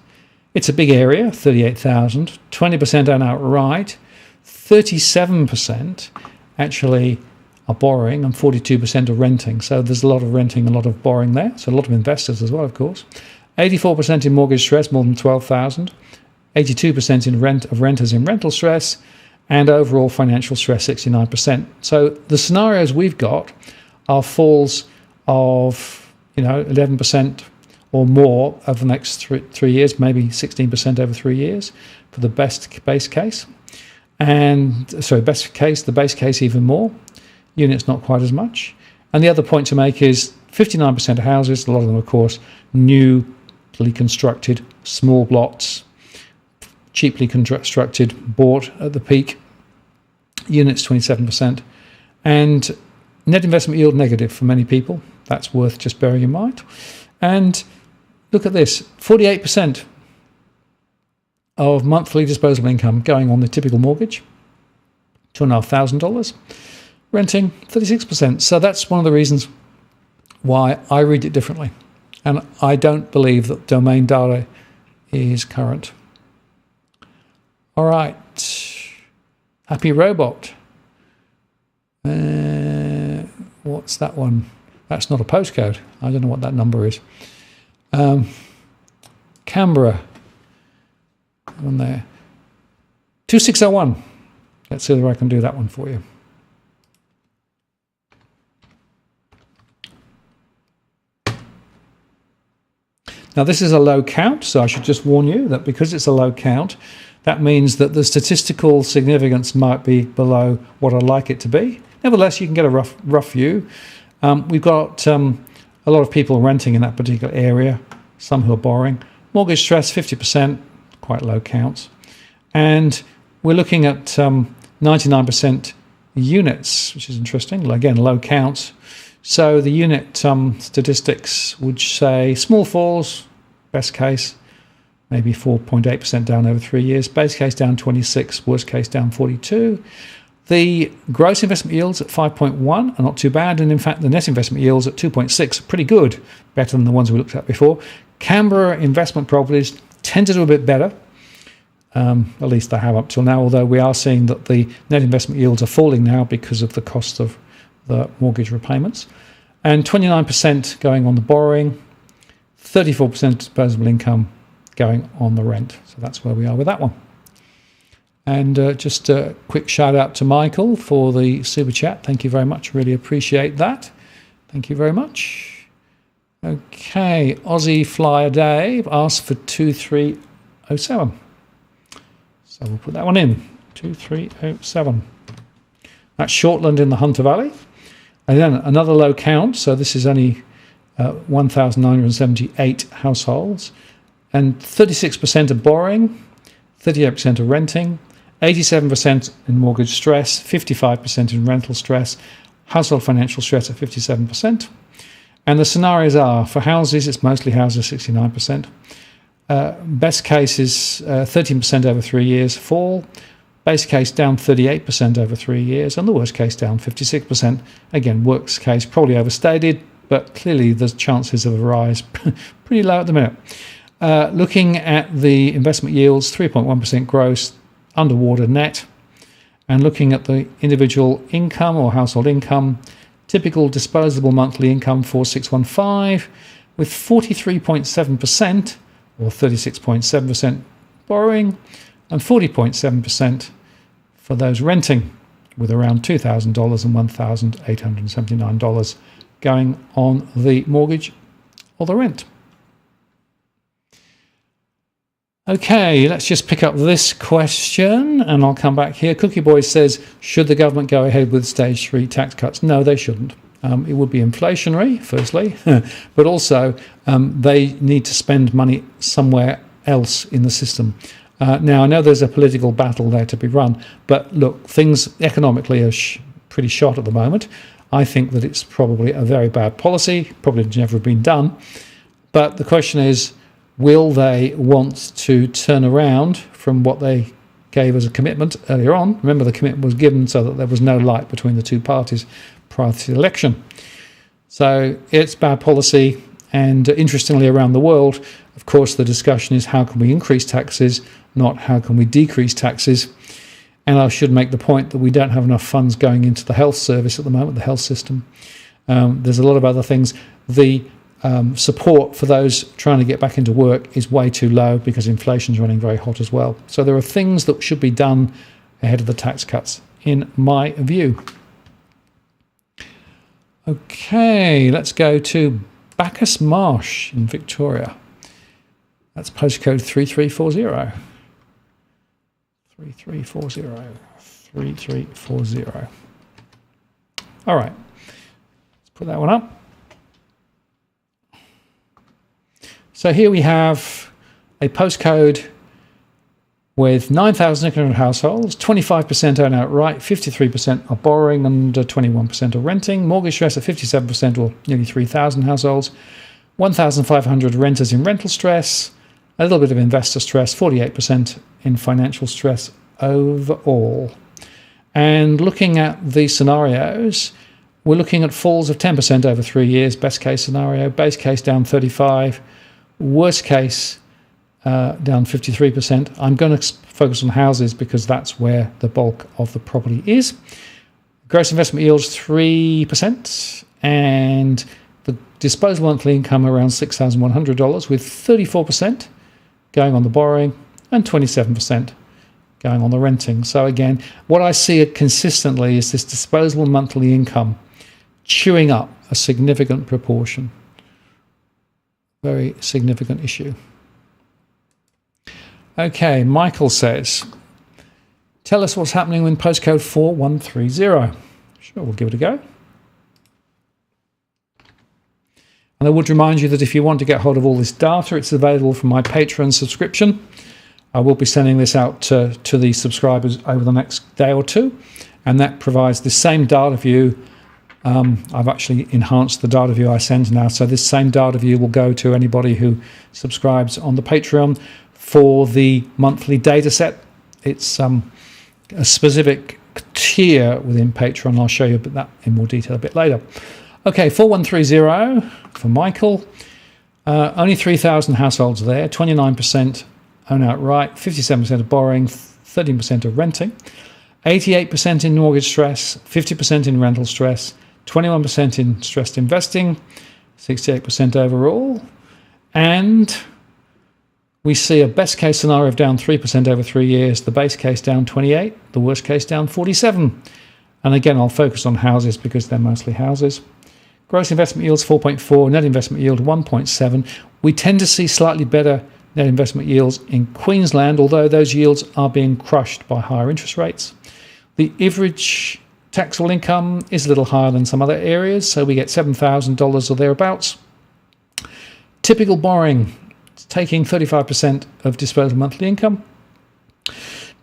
it's a big area, 38,000, 20% are outright, 37% actually are borrowing, and 42% are renting. So there's a lot of renting, a lot of borrowing there. So a lot of investors as well, of course. 84% in mortgage stress, more than 12,000. 82% in renters in rental stress, and overall financial stress, 69%. So the scenarios we've got are falls of 11% or more over the next three years, maybe 16% over 3 years for the base case. The base case even more. Units not quite as much. And the other point to make is 59% of houses, a lot of them, of course, newly constructed, small blocks, cheaply constructed, bought at the peak. Units 27%. And net investment yield negative for many people. That's worth just bearing in mind. And look at this, 48% of monthly disposable income going on the typical mortgage, $2,500. Renting, 36%. So that's one of the reasons why I read it differently. And I don't believe that domain data is current. All right. Happy Robot. What's that one? That's not a postcode. I don't know what that number is. Canberra. On there. 2601. Let's see whether I can do that one for you. Now, this is a low count, so I should just warn you that because it's a low count, that means that the statistical significance might be below what I'd like it to be. Nevertheless, you can get a rough view. We've got a lot of people renting in that particular area, some who are borrowing. Mortgage stress, 50%, quite low counts. And we're looking at 99% units, which is interesting. Again, low counts. So the unit statistics would say small falls, best case, maybe 4.8% down over 3 years. Base case down 26, worst case down 42. The gross investment yields at 5.1 are not too bad, and in fact the net investment yields at 2.6 are pretty good, better than the ones we looked at before. Canberra investment properties tend to do a bit better, at least they have up till now, although we are seeing that the net investment yields are falling now because of the cost of the mortgage repayments. And 29% going on the borrowing, 34% disposable income going on the rent. So that's where we are with that one. And just a quick shout out to Michael for the super chat. Thank you very much. Really appreciate that. Thank you very much. Okay, Aussie Flyer Dave asked for 2307. So we'll put that one in. 2307. That's Shortland in the Hunter Valley. And then another low count. So this is only 1,978 households. And 36% are borrowing, 38% are renting, 87% in mortgage stress, 55% in rental stress, household financial stress at 57%. And the scenarios are, for houses, it's mostly houses, 69%. Best case is 13% over 3 years fall, base case down 38% over 3 years, and the worst case down 56%. Again, worst case probably overstated, but clearly the chances of a rise pretty low at the minute. Looking at the investment yields, 3.1% gross, underwater net, and looking at the individual income or household income, typical disposable monthly income 4615 with 43.7% or 36.7% borrowing and 40.7% for those renting, with around $2,000 and $1,879 going on the mortgage or the rent. Okay, let's just pick up this question and I'll come back here. Cookie Boy says, should the government go ahead with stage 3 tax cuts? No, they shouldn't. It would be inflationary, firstly, but also they need to spend money somewhere else in the system. Now, I know there's a political battle there to be run, but look, things economically are pretty shot at the moment. I think that it's probably a very bad policy, probably never been done. But the question is, will they want to turn around from what they gave as a commitment earlier on? Remember, the commitment was given so that there was no light between the two parties prior to the election. So it's bad policy. And interestingly, around the world, of course, the discussion is how can we increase taxes, not how can we decrease taxes. And I should make the point that we don't have enough funds going into the health service at the moment, the health system. There's a lot of other things. The support for those trying to get back into work is way too low because inflation's running very hot as well. So there are things that should be done ahead of the tax cuts, in my view. Okay, let's go to Bacchus Marsh in Victoria. That's postcode 3340. 3340. 3340. All right, let's put that one up. So here we have a postcode with 9,600 households, 25% own outright, 53% are borrowing, and 21% are renting. Mortgage stress at 57%, or nearly 3,000 households. 1,500 renters in rental stress, a little bit of investor stress, 48% in financial stress overall. And looking at the scenarios, we're looking at falls of 10% over 3 years, best case scenario, base case down 35%. Worst case, down 53%. I'm going to focus on houses because that's where the bulk of the property is. Gross investment yields 3%, and the disposable monthly income around $6,100, with 34% going on the borrowing and 27% going on the renting. So again, what I see consistently is this disposable monthly income chewing up a significant proportion. Very significant issue. Okay, Michael says, tell us what's happening in postcode 4130. Sure, we'll give it a go. And I would remind you that if you want to get hold of all this data, it's available from my Patreon subscription. I will be sending this out to the subscribers over the next day or two, and that provides the same data view. I've actually enhanced the data view I send now, so this same data view will go to anybody who subscribes on the Patreon for the monthly data set. It's specific tier within Patreon. I'll show you that in more detail a bit later. Okay, 4130 for Michael. Only 3,000 households there, 29% own outright, 57% of borrowing, 13% of renting, 88% in mortgage stress, 50% in rental stress, 21% in stressed investing, 68% overall. And we see a best case scenario of down 3% over 3 years, the base case down 28%, the worst case down 47%. And again, I'll focus on houses because they're mostly houses. Gross investment yields 4.4, net investment yield 1.7. We tend to see slightly better net investment yields in Queensland, although those yields are being crushed by higher interest rates. The average taxable income is a little higher than some other areas, so we get $7,000 or thereabouts. Typical borrowing, taking 35% of disposable monthly income,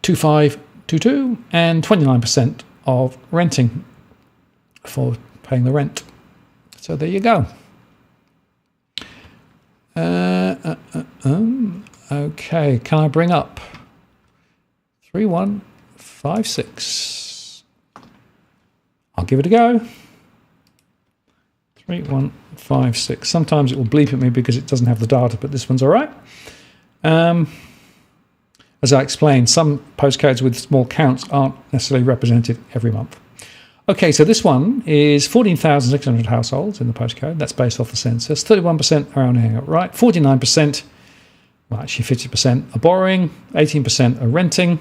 2522, and 29% of renting for paying the rent. So there you go. Okay, can I bring up 3156? I'll give it a go. 3156. Sometimes it will bleep at me because it doesn't have the data, but this one's all right. As I explained, some postcodes with small counts aren't necessarily represented every month. Okay, so this one is 14,600 households in the postcode. That's based off the census. 31% are owning outright, 49%, well, actually 50% are borrowing, 18% are renting,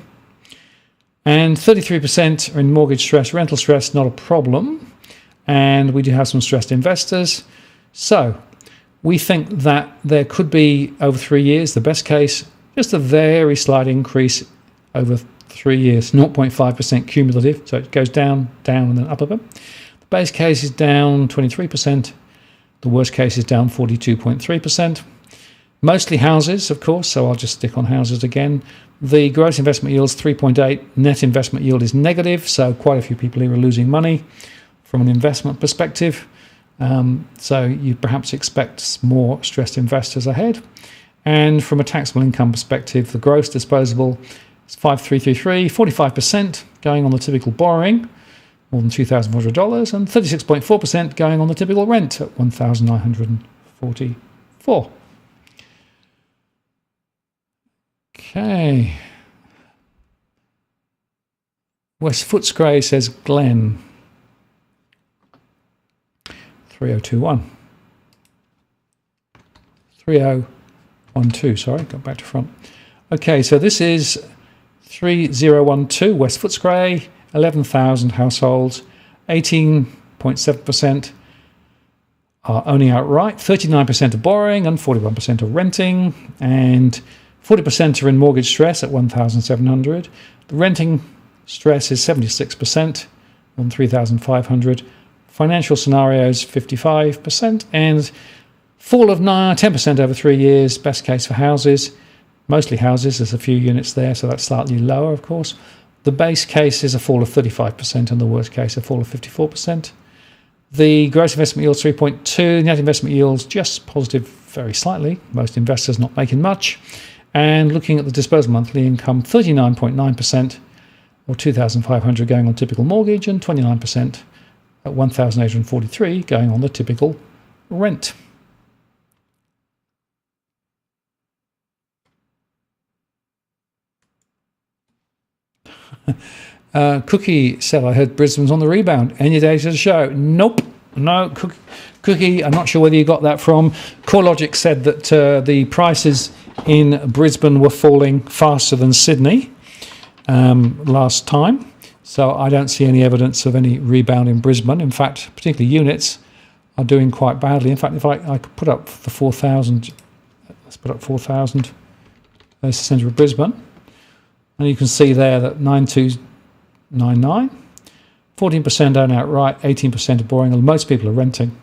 and 33% are in mortgage stress, rental stress, not a problem. And we do have some stressed investors. So we think that there could be, over 3 years, the best case, just a very slight increase over 3 years, 0.5% cumulative. So it goes down, down, and then up a bit. The base case is down 23%. The worst case is down 42.3%. Mostly houses, of course, so I'll just stick on houses again. The gross investment yield is 3.8. Net investment yield is negative, so quite a few people here are losing money from an investment perspective. So you perhaps expect more stressed investors ahead. And from a taxable income perspective, the gross disposable is 5,333, 45% going on the typical borrowing, more than $2,400, and 36.4% going on the typical rent at $1,944. Okay. West Footscray says Glenn. 3021. 3012, sorry, got back to front. Okay, so this is 3012 West Footscray, 11,000 households, 18.7% are owning outright, 39% are borrowing, and 41% are renting, and 40% are in mortgage stress at 1,700. The renting stress is 76% on 3,500. Financial scenarios 55%, and fall of 10% over 3 years. Best case for houses, mostly houses. There's a few units there, so that's slightly lower, of course. The base case is a fall of 35%, and the worst case a fall of 54%. The gross investment yield 3.2, net investment yields just positive, very slightly. Most investors not making much. And looking at the disposable monthly income, 39.9%, or 2,500 going on typical mortgage, and 29%. At 1,843 going on the typical rent. Cookie said, I heard Brisbane's on the rebound. Any data to show? Nope. No. Cookie, I'm not sure whether you got that from. CoreLogic said that the prices in Brisbane were falling faster than Sydney last time. So I don't see any evidence of any rebound in Brisbane. In fact, particularly units are doing quite badly. In fact, if I could put up the 4,000, let's put up 4,000. There's the centre of Brisbane. And you can see there that 9299, 14% own outright, 18% are borrowing, and most people are renting.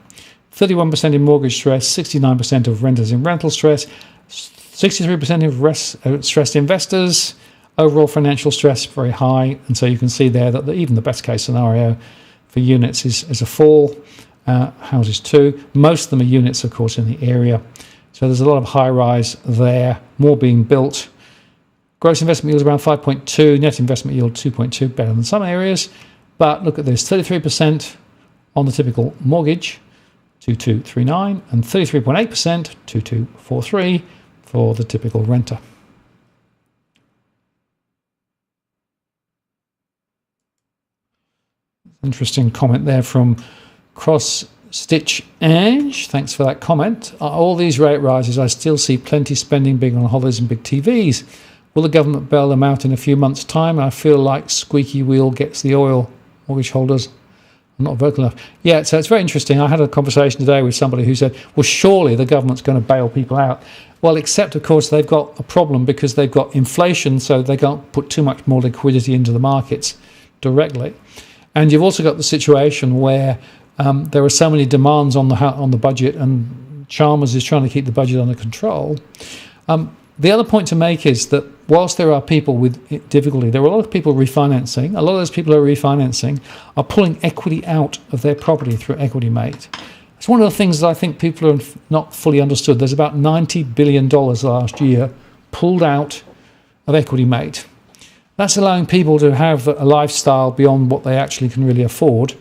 31% in mortgage stress, 69% of renters in rental stress, 63% of stressed investors. Overall financial stress very high, and so you can see there that even the best case scenario for units is a fall. Houses too. Most of them are units, of course, in the area. So there's a lot of high rise there, more being built. Gross investment yield is around 5.2, net investment yield 2.2, better than some areas. But look at this, 33% on the typical mortgage, 2239, and 33.8%, 2243 for the typical renter. Interesting comment there from Cross Stitch Ange. Thanks for that comment. All these rate rises, I still see plenty spending big on holidays and big TVs. Will the government bail them out in a few months' time? I feel like squeaky wheel gets the oil. Mortgage holders are not vocal enough. Yeah, so it's very interesting. I had a conversation today with somebody who said, well, surely the government's going to bail people out. Well, except, of course, they've got a problem because they've got inflation, so they can't put too much more liquidity into the markets directly. And you've also got the situation where there are so many demands on the budget, and Chalmers is trying to keep the budget under control. The other point to make is that whilst there are people with difficulty, there are a lot of people refinancing. A lot of those people who are refinancing are pulling equity out of their property through Equity Mate. It's one of the things that I think people have not fully understood. There's about $90 billion last year pulled out of Equity Mate. That's allowing people to have a lifestyle beyond what they actually can really afford.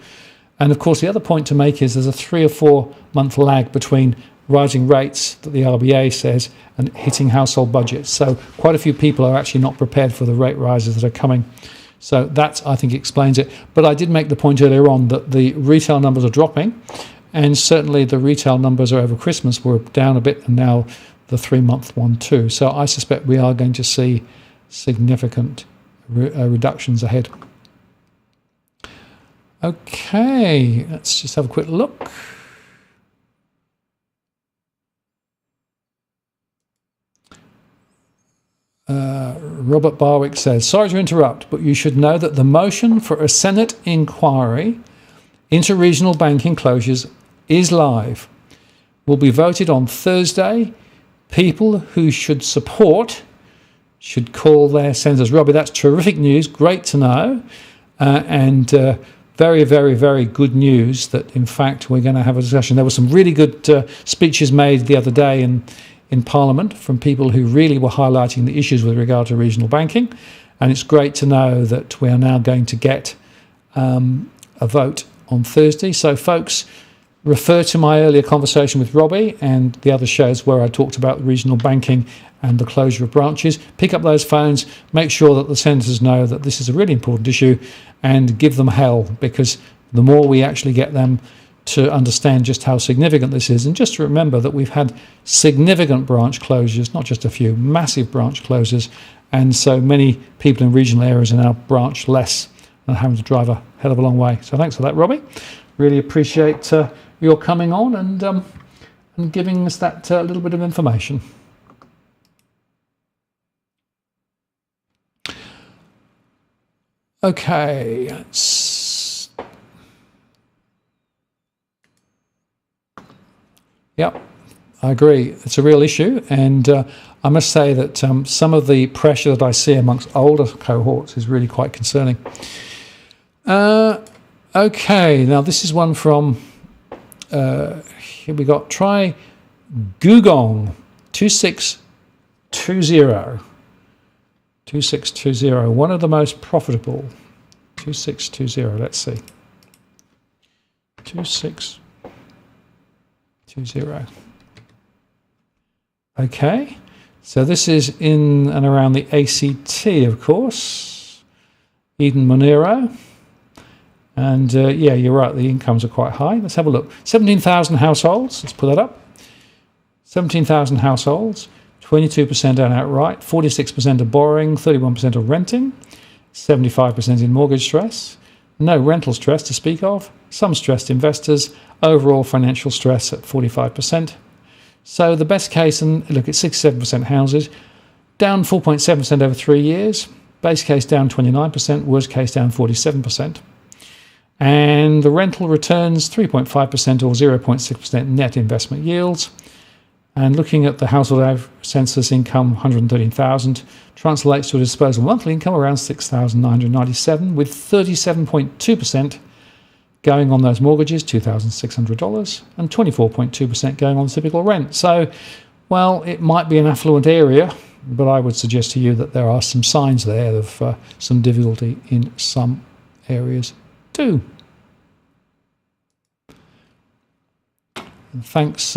And of course, the other point to make is there's a 3 or 4 month lag between rising rates that the RBA says and hitting household budgets. So quite a few people are actually not prepared for the rate rises that are coming. So that, I think, explains it. But I did make the point earlier on that the retail numbers are dropping, and certainly the retail numbers over Christmas were down a bit, and now the 3 month one too. So I suspect we are going to see significant reductions ahead. Okay, let's just have a quick look. Robert Barwick says, sorry to interrupt, but you should know that the motion for a Senate inquiry into regional banking closures is live. Will be voted on Thursday. People who should support should call their senators. Robbie, that's terrific news. Great to know. And very, very, very good news that, in fact, we're going to have a discussion. There were some really good speeches made the other day in Parliament from people who really were highlighting the issues with regard to regional banking. And it's great to know that we are now going to get a vote on Thursday. So, folks, refer to my earlier conversation with Robbie and the other shows where I talked about regional banking and the closure of branches. Pick up those phones, make sure that the senators know that this is a really important issue, and give them hell, because the more we actually get them to understand just how significant this is, and just to remember that we've had significant branch closures, not just a few, massive branch closures, and so many people in regional areas are now branch less and having to drive a hell of a long way. So thanks for that, Robbie. Really appreciate your coming on and giving us that little bit of information. Okay, yep, I agree. It's a real issue, and I must say that some of the pressure that I see amongst older cohorts is really quite concerning. Okay, now this is one from, here we got, try Gugong 2620. 2620, one of the most profitable. 2620, let's see. 2620. Okay, so this is in and around the ACT, of course. Eden Monero. And yeah, you're right, the incomes are quite high. Let's have a look. 17,000 households, let's put that up. 17,000 households. 22% are outright, 46% are borrowing, 31% are renting, 75% in mortgage stress, no rental stress to speak of, some stressed investors, overall financial stress at 45%. So the best case, and look at 67% houses, down 4.7% over 3 years, base case down 29%, worst case down 47%. And the rental returns 3.5% or 0.6% net investment yields. And looking at the household census income, 113,000, translates to a disposable monthly income around 6,997, with 37.2% going on those mortgages, $2,600, and 24.2% going on the typical rent. So, well, it might be an affluent area, but I would suggest to you that there are some signs there of some difficulty in some areas too. And thanks,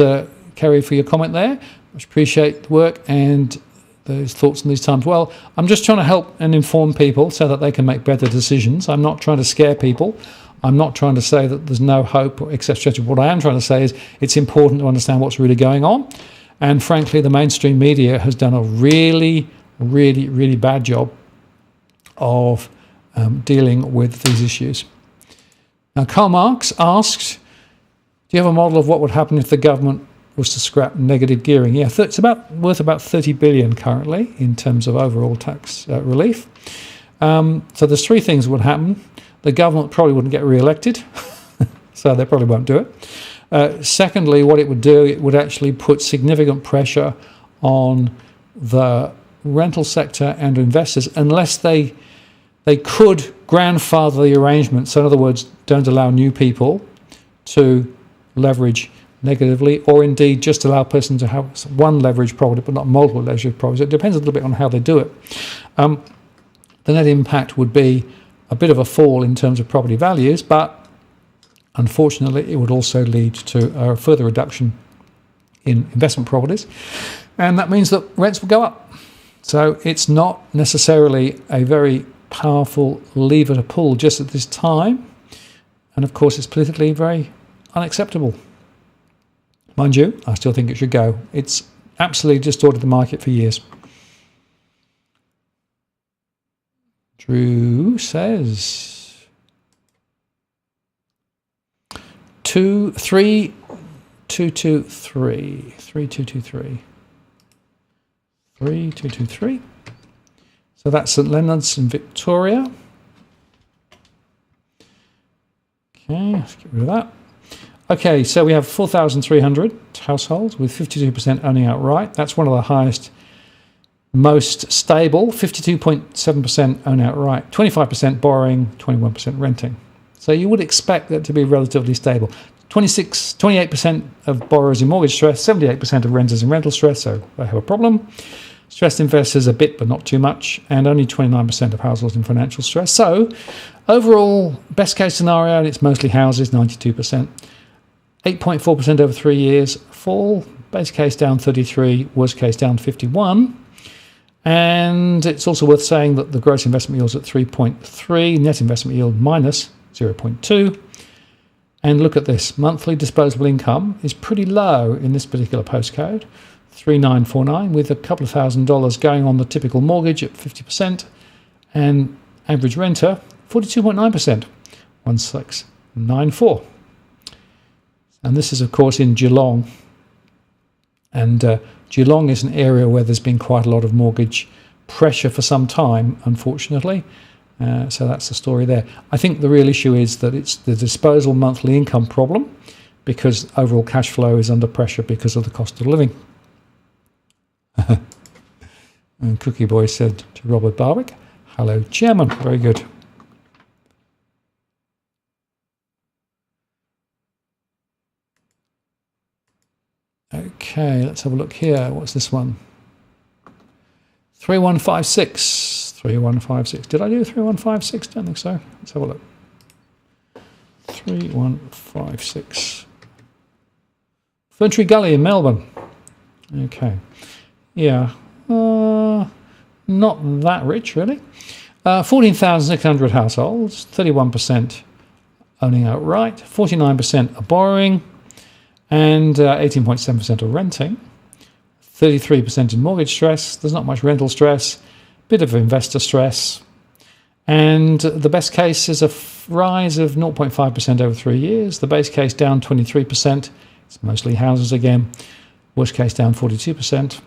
Kerry, for your comment there. Much appreciate the work and those thoughts in these times. Well, I'm just trying to help and inform people so that they can make better decisions. I'm not trying to scare people. I'm not trying to say that there's no hope, etc. What I am trying to say is it's important to understand what's really going on. And frankly, the mainstream media has done a really, really, really bad job of dealing with these issues. Now, Karl Marx asked, do you have a model of what would happen if the government was to scrap negative gearing? Yeah, it's worth about 30 billion currently in terms of overall tax relief. So there's three things that would happen. The government probably wouldn't get re-elected, so they probably won't do it. Secondly, what it would do, it would actually put significant pressure on the rental sector and investors unless they could grandfather the arrangement. So in other words, don't allow new people to leverage negatively, or indeed just allow a person to have one leverage property but not multiple leverage properties. It depends a little bit on how they do it. The net impact would be a bit of a fall in terms of property values, but unfortunately it would also lead to a further reduction in investment properties, and that means that rents will go up. So it's not necessarily a very powerful lever to pull just at this time, and of course it's politically very unacceptable. Mind you, I still think it should go. It's absolutely distorted the market for years. Drew says 3223. So that's St Leonard's in Victoria. Okay, let's get rid of that. Okay, so we have 4,300 households with 52% owning outright. That's one of the highest, most stable. 52.7% own outright, 25% borrowing, 21% renting. So you would expect that to be relatively stable. 28% of borrowers in mortgage stress, 78% of renters in rental stress, so they have a problem. Stressed investors a bit, but not too much, and only 29% of households in financial stress. So overall, best case scenario, and it's mostly houses, 92%. 8.4% over 3 years, fall, base case down 33, worst case down 51. And it's also worth saying that the gross investment yield is at 3.3, net investment yield minus 0.2. And look at this, monthly disposable income is pretty low in this particular postcode, 3949, with a couple of $1,000 going on the typical mortgage at 50%, and average renter 42.9%, 1694. And this is, of course, in Geelong. And Geelong is an area where there's been quite a lot of mortgage pressure for some time, unfortunately. So that's the story there. I think the real issue is that it's the disposable monthly income problem, because overall cash flow is under pressure because of the cost of living. And Cookie Boy said to Robert Barwick, hello, Chairman. Very good. Okay, let's have a look here. What's this one? 3156. 3156. Did I do 3156? Don't think so. Let's have a look. 3156. Ferntree Gully in Melbourne. Okay. Yeah. Not that rich, really. 14,600 households, 31% owning outright, 49% are borrowing, and 18.7% are renting, 33% in mortgage stress. There's not much rental stress, bit of investor stress, and the best case is a rise of 0.5% over 3 years. The base case down 23%. It's mostly houses again. Worst case down 42%.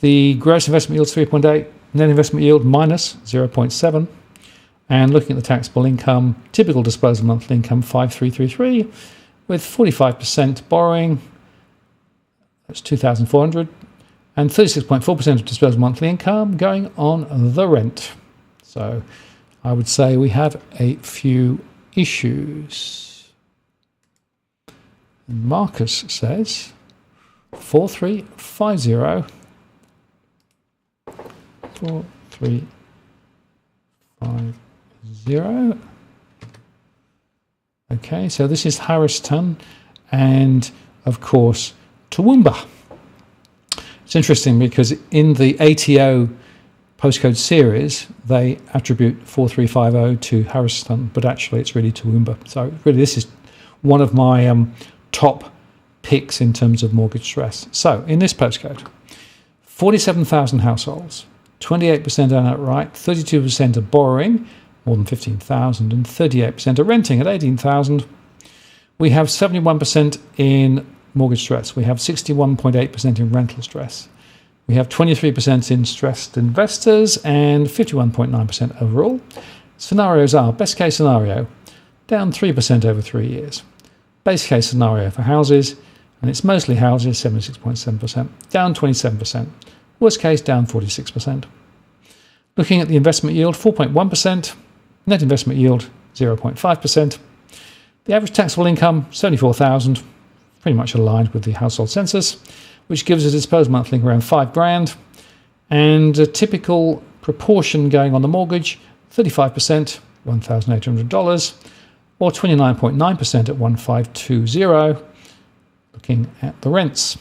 The gross investment yield is 3.8, net investment yield minus 0.7. And looking at the taxable income, typical disposable monthly income 5,333, with 45% borrowing, that's 2,400, and 36.4% of disposable monthly income going on the rent. So I would say we have a few issues. And Marcus says 4350. 4350. Okay, so this is Harriston and, of course, Toowoomba. It's interesting because in the ATO postcode series, they attribute 4350 to Harriston, but actually it's really Toowoomba. So really this is one of my top picks in terms of mortgage stress. So in this postcode, 47,000 households, 28% own outright, 32% are borrowing, more than 15,000, and 38% are renting at 18,000. We have 71% in mortgage stress. We have 61.8% in rental stress. We have 23% in stressed investors and 51.9% overall. Scenarios are best case scenario, down 3% over 3 years. Base case scenario for houses, and it's mostly houses, 76.7%, down 27%. Worst case, down 46%. Looking at the investment yield, 4.1%. Net investment yield, 0.5%. The average taxable income, 74,000, pretty much aligned with the household census, which gives a disposed monthly around $5,000. And a typical proportion going on the mortgage, 35%, $1,800, or 29.9% at 1,520. Looking at the rents.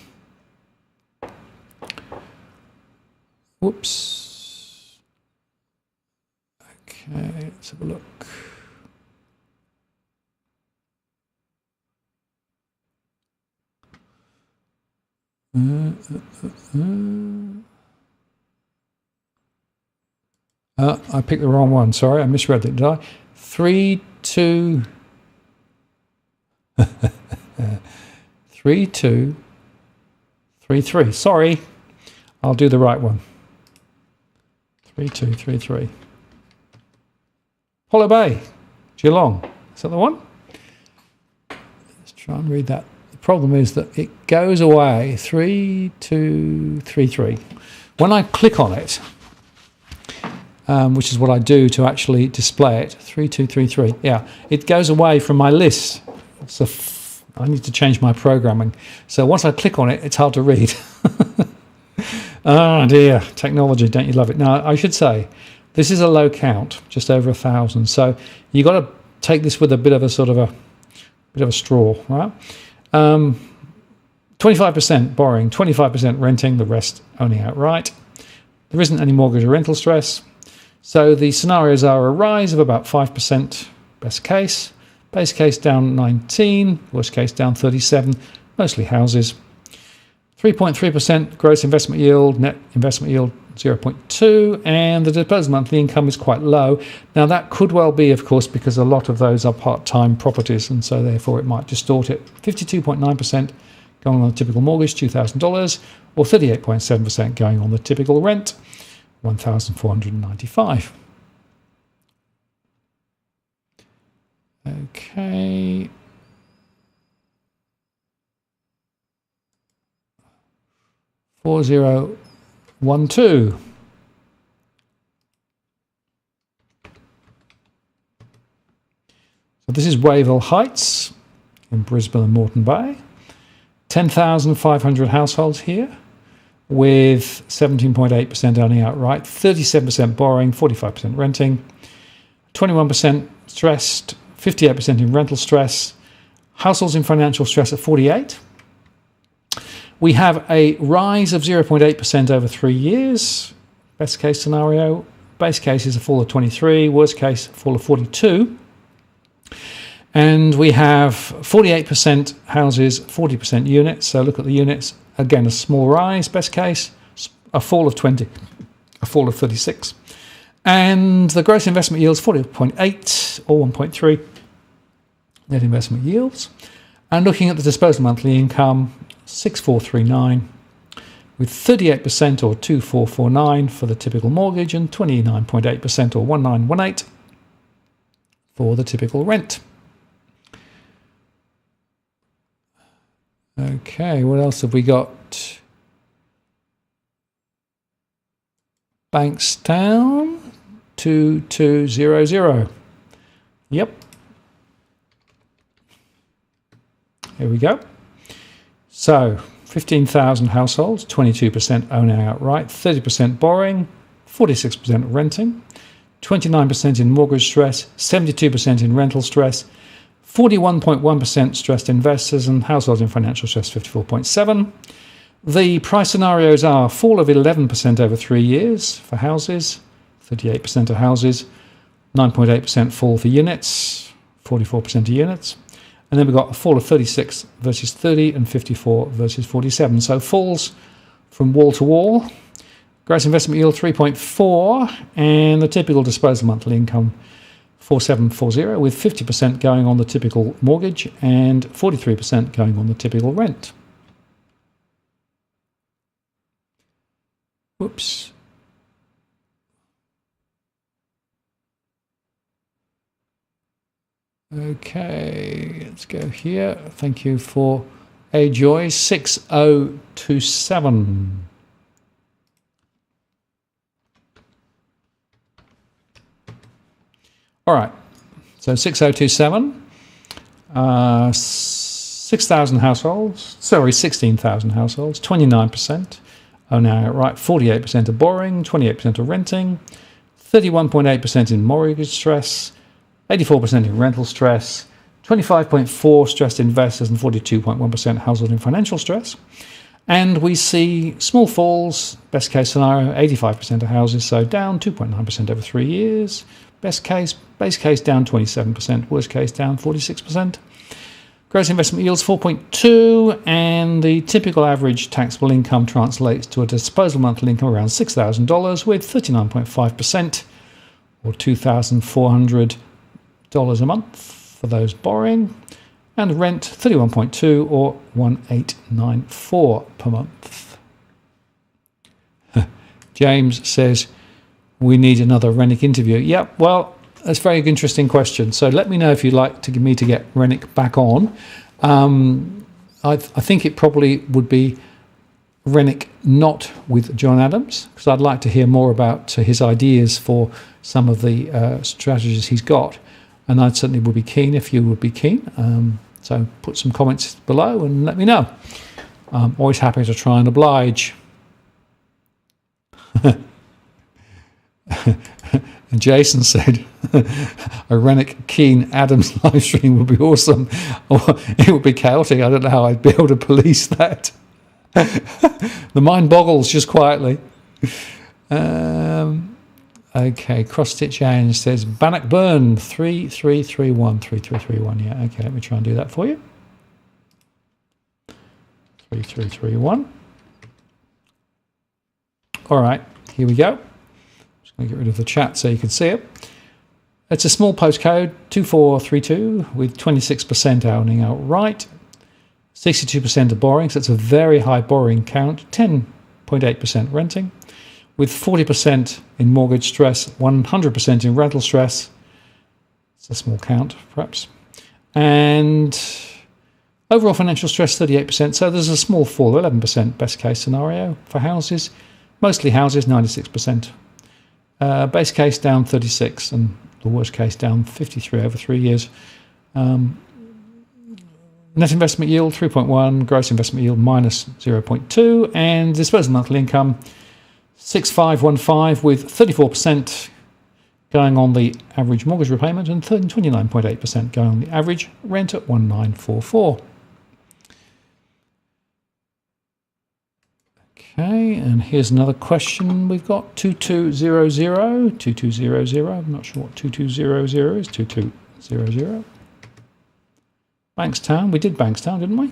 Whoops. Okay, let's have a look. I picked the wrong one. Sorry, I misread it, did I? 3233. Sorry, I'll do the right one. 3233. Hollow Bay, Geelong. Is that the one? Let's try and read that. The problem is that it goes away. 3233. When I click on it, which is what I do to actually display it, 3233. Yeah, it goes away from my list. So I need to change my programming. So once I click on it, it's hard to read. Oh dear, technology, don't you love it? Now, I should say, this is a low count, just over 1,000. So you've got to take this with a bit of a sort of a straw, right? 25% borrowing, 25% renting, the rest owning outright. There isn't any mortgage or rental stress. So the scenarios are a rise of about 5%, best case. Base case down 19, worst case down 37, mostly houses. 3.3% gross investment yield, net investment yield 0.2, and the disposed monthly income is quite low. Now that could well be, of course, because a lot of those are part-time properties, and so therefore it might distort it. 52.9% going on the typical mortgage, $2,000, or 38.7% going on the typical rent, $1,495. Okay. $4,012. So this is Wayville Heights in Brisbane and Moreton Bay. 10,500 households here, with 17.8% owning outright, 37% borrowing, 45% renting, 21% stressed, 58% in rental stress, households in financial stress at 48. We have a rise of 0.8% over 3 years, best case scenario. Base case is a fall of 23, worst case, a fall of 42. And we have 48% houses, 40% units. So look at the units. Again, a small rise, best case, a fall of 20, a fall of 36. And the gross investment yield is 40.8 or 1.3 net investment yields. And looking at the disposed monthly income, 6,439, with 38% or 2,449 for the typical mortgage and 29.8% or 1,918 for the typical rent. Okay, what else have we got? Bankstown, 2200. Yep. Here we go. So, 15,000 households, 22% owning outright, 30% borrowing, 46% renting, 29% in mortgage stress, 72% in rental stress, 41.1% stressed investors, and households in financial stress 54.7%. The price scenarios are fall of 11% over 3 years for houses, 38% of houses, 9.8% fall for units, 44% of units. And then we've got a fall of 36 versus 30 and 54 versus 47. So falls from wall to wall. Gross investment yield 3.4, and the typical disposal monthly income 4740, with 50% going on the typical mortgage and 43% going on the typical rent. Whoops. Okay, let's go here. Thank you for a joy 6027. All right, so 6027, 16,000 households, 29% own outright, 48% are borrowing, 28% are renting, 31.8% in mortgage stress, 84% in rental stress, 25.4% stressed investors, and 42.1% household in financial stress. And we see small falls, best case scenario, 85% of houses, so down 2.9% over 3 years. Base case down 27%, worst case down 46%. Gross investment yields 4.2, and the typical average taxable income translates to a disposable monthly income around $6,000, with 39.5%, or $2,400 a month for those borrowing, and rent 31.2, or $1,894 per month. James says, we need another Rennick interview. Yep, well, that's a very interesting question. So let me know if you'd like me to get Rennick back on. I think it probably would be Rennick not with John Adams, because I'd like to hear more about his ideas for some of the strategies he's got. And I certainly would be keen if you would be keen. So put some comments below and let me know. I'm always happy to try and oblige. And Jason said, a Rennick Keen Adams live stream would be awesome. It would be chaotic. I don't know how I'd be able to police that. The mind boggles just quietly. Okay, Cross Stitch Ange says, Bannockburn 3331. 3331, yeah, okay, let me try and do that for you. 3331. All right, here we go. Just going to get rid of the chat so you can see it. It's a small postcode, 2432, with 26% owning outright, 62% of borrowing, so it's a very high borrowing count, 10.8% renting, with 40% in mortgage stress, 100% in rental stress. It's a small count, perhaps. And overall financial stress, 38%. So there's a small fall, 11% best case scenario for houses. Mostly houses, 96%. Base case down 36, and the worst case down 53 over 3 years. Net investment yield 3.1, gross investment yield minus 0.2, and disposable monthly income 6515, with 34% going on the average mortgage repayment and 29.8% going on the average rent at 1944. Okay, and here's another question. We've got 2200, 2200. I'm not sure what 2200 is. 2200. Bankstown. We did Bankstown, didn't we?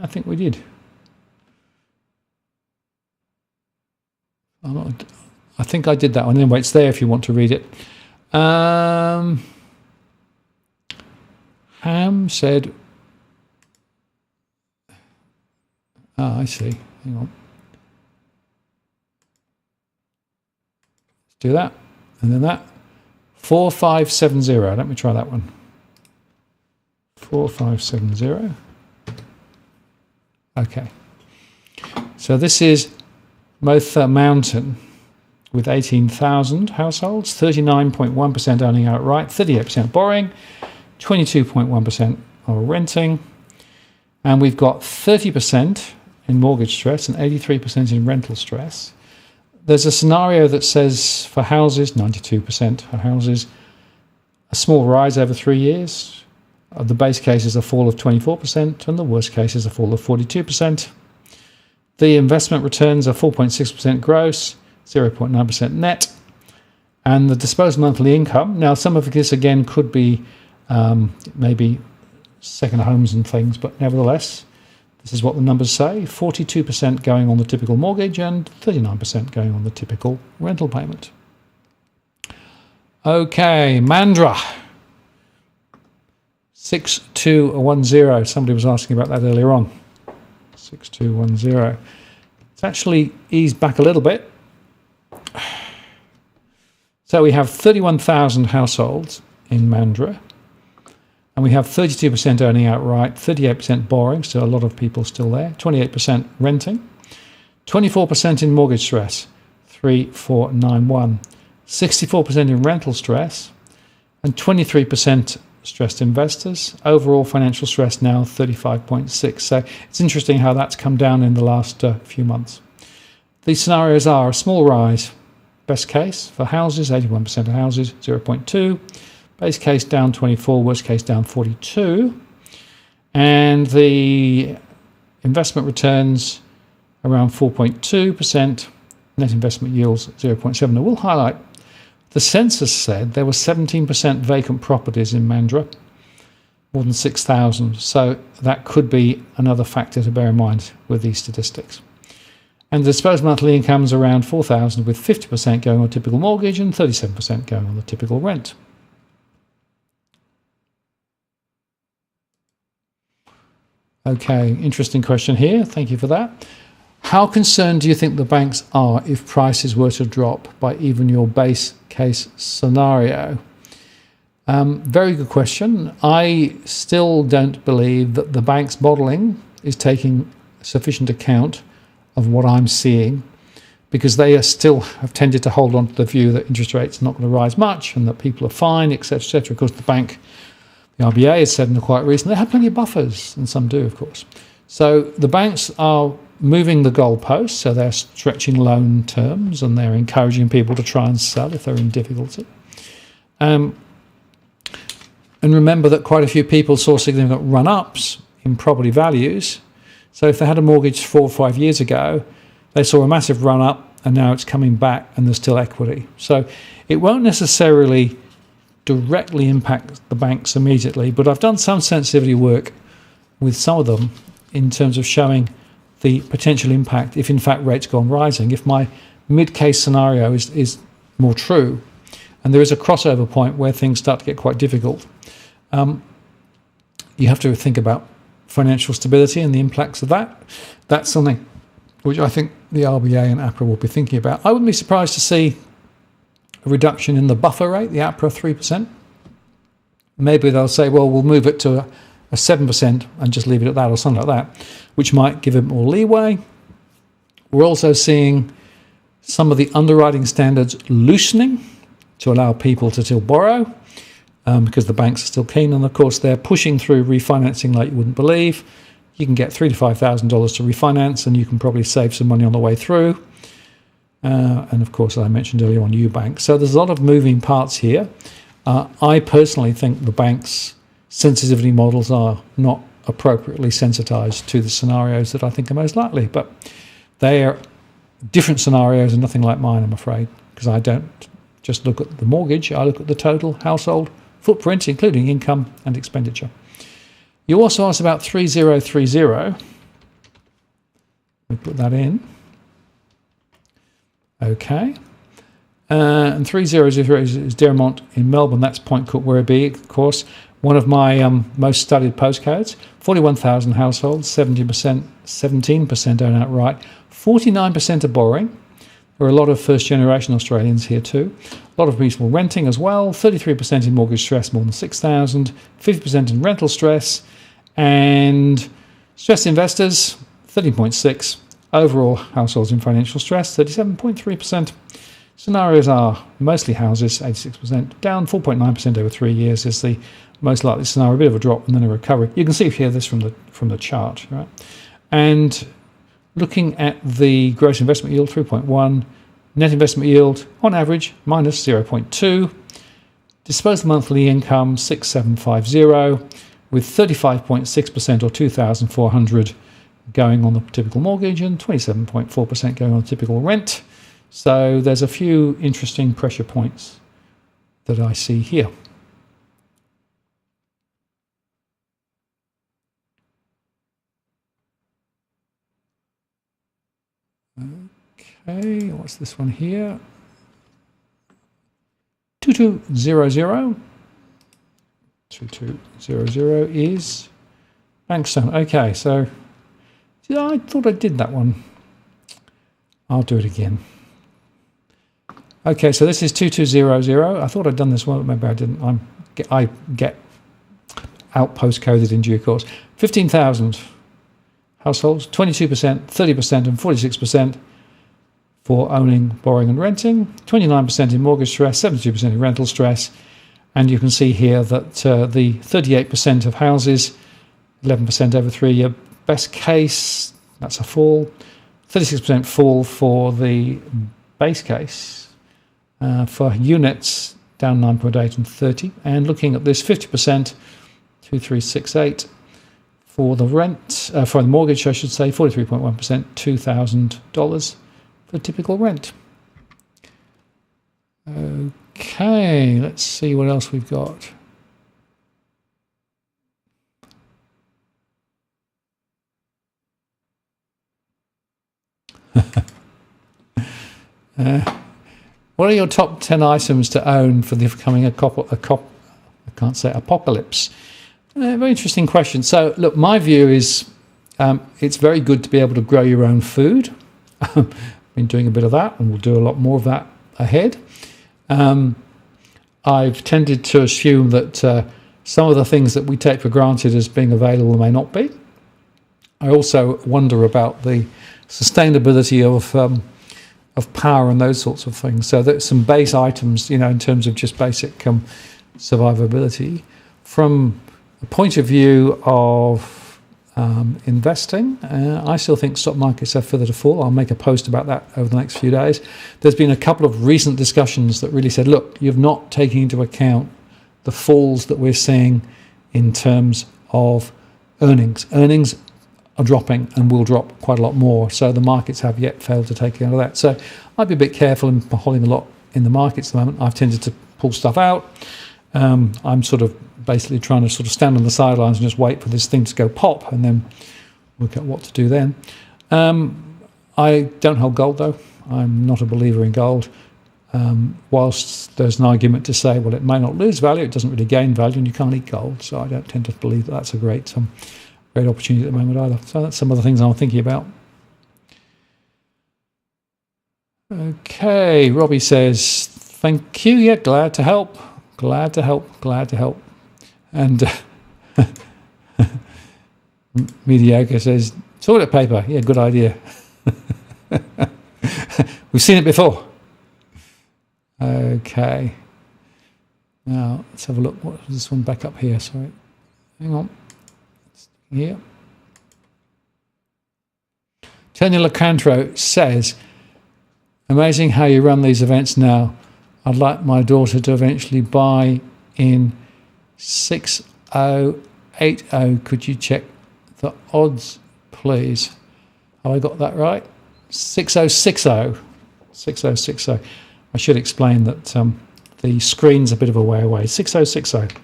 I think we did. I think I did that one. Anyway, it's there if you want to read it. Ham said, I see. Hang on. Let's do that. And then that. 4570. Let me try that one. 4570. Okay. So this is Motha Mountain with 18,000 households, 39.1% owning outright, 38% borrowing, 22.1% are renting. And we've got 30% in mortgage stress and 83% in rental stress. There's a scenario that says for houses, 92% for houses, a small rise over 3 years. The base case is a fall of 24%, and the worst case is a fall of 42%. The investment returns are 4.6% gross, 0.9% net. And the disposable monthly income, now some of this again could be maybe second homes and things, but nevertheless, this is what the numbers say, 42% going on the typical mortgage and 39% going on the typical rental payment. Okay, Mandra, 6210. Somebody was asking about that earlier on. 6210. It's actually eased back a little bit. So we have 31,000 households in Mandra, and we have 32% owning outright, 38% borrowing, so a lot of people still there, 28% renting, 24% in mortgage stress, 3491, 64% in rental stress, and 23% stressed investors. Overall financial stress now 35.6. So it's interesting how that's come down in the last few months. These scenarios are a small rise. Best case for houses, 81% of houses, 0.2. Base case down 24, worst case down 42. And the investment returns around 4.2%. Net investment yields 0.7. I will highlight the census said there were 17% vacant properties in Mandra, more than 6,000. So that could be another factor to bear in mind with these statistics. And the disposable monthly income is around 4,000, with 50% going on a typical mortgage and 37% going on the typical rent. Okay, interesting question here. Thank you for that. How concerned do you think the banks are if prices were to drop by even your base case scenario? Very good question. I still don't believe that the bank's modelling is taking sufficient account of what I'm seeing, because they are still have tended to hold on to the view that interest rates are not going to rise much and that people are fine, etc., etc. Of course, the RBA has said in the quite recent they have plenty of buffers, and some do, of course. So the banks are moving the goalposts, so they're stretching loan terms and they're encouraging people to try and sell if they're in difficulty. And remember that quite a few people saw significant run-ups in property values. So if they had a mortgage 4 or 5 years ago, they saw a massive run-up and now it's coming back and there's still equity. So it won't necessarily directly impact the banks immediately, but I've done some sensitivity work with some of them in terms of showing the potential impact if in fact rates go on rising. If my mid-case scenario is more true, and there is a crossover point where things start to get quite difficult, you have to think about financial stability and the impacts of that. That's something which I think the RBA and APRA will be thinking about. I wouldn't be surprised to see a reduction in the buffer rate, the APRA 3%. Maybe they'll say, well, we'll move it to a 7% and just leave it at that, or something like that, which might give it more leeway. We're also seeing some of the underwriting standards loosening to allow people to still borrow, because the banks are still keen, and of course they're pushing through refinancing like you wouldn't believe. You can get $3,000 to $5,000 to refinance, and you can probably save some money on the way through. And of course, as I mentioned earlier, on Ubank. So there's a lot of moving parts here. I personally think the banks' sensitivity models are not appropriately sensitized to the scenarios that I think are most likely, but they are different scenarios and nothing like mine, I'm afraid, because I don't just look at the mortgage, I look at the total household footprint, including income and expenditure. You also asked about 3030. Let me put that in. Okay. And 3030 is Derrimont in Melbourne. That's Point Cook Werribee, of course. One of my most studied postcodes. 41,000 households, 17% own outright, 49% are borrowing. There are a lot of first-generation Australians here too. A lot of people renting as well. 33% in mortgage stress, more than 6,000. 50% in rental stress. And stressed investors, 13.6. Overall households in financial stress, 37.3%. Scenarios are mostly houses, 86%. Down 4.9% over 3 years is the most likely scenario. A bit of a drop and then a recovery. You can see here this from the chart, right? And looking at the gross investment yield, 3.1. Net investment yield, on average, minus 0.2. Disposable monthly income 6750 with 35.6% or 2,400 going on the typical mortgage and 27.4% going on the typical rent. So there's a few interesting pressure points that I see here. Okay, what's this one here? 2200. 2200 is Bankstone. Okay, so I thought I did that one. I'll do it again. Okay, so this is 2200. I thought I'd done this one, but maybe I didn't. I get out postcoded in due course. 15,000 households, 22%, 30% and 46% for owning, borrowing and renting, 29% in mortgage stress, 72% in rental stress. And you can see here that the 38% of houses, 11% over 3 year best case, that's a fall, 36% fall for the base case. For units, down 9.8 and 30. And looking at this, 50%, 2368 for the rent, for the mortgage, I should say, 43.1%, $2,000 for typical rent. Okay, let's see what else we've got. What are your top 10 items to own for the upcoming apocalypse? Very interesting question. So, look, my view is it's very good to be able to grow your own food. I've been doing a bit of that, and we'll do a lot more of that ahead. I've tended to assume that some of the things that we take for granted as being available may not be. I also wonder about the sustainability of power and those sorts of things. So there's some base items, in terms of just basic survivability. From the point of view of investing, I still think stock markets have further to fall. I'll make a post about that over the next few days. There's been a couple of recent discussions that really said, look, you've not taken into account the falls that we're seeing in terms of earnings. Earnings are dropping and will drop quite a lot more. So the markets have yet failed to take account of that. So I'd be a bit careful in holding a lot in the markets at the moment. I've tended to pull stuff out. I'm sort of basically trying to sort of stand on the sidelines and just wait for this thing to go pop and then work out what to do then. I don't hold gold though. I'm not a believer in gold. Whilst there's an argument to say, well, it may not lose value, it doesn't really gain value, and you can't eat gold. So I don't tend to believe that that's a great opportunity at the moment either. So that's some of the things I'm thinking about. Okay, Robbie says, thank you. Yeah, glad to help. Glad to help. And Mediocre says, toilet paper. Yeah, good idea. We've seen it before. Okay. Now, let's have a look. What is this one back up here? Sorry. Hang on. Here. Tony Locantro says, amazing how you run these events now. I'd like my daughter to eventually buy in 6080. Could you check the odds, please? Have I got that right? 6060. 6060. I should explain that the screen's a bit of a way away. 6060.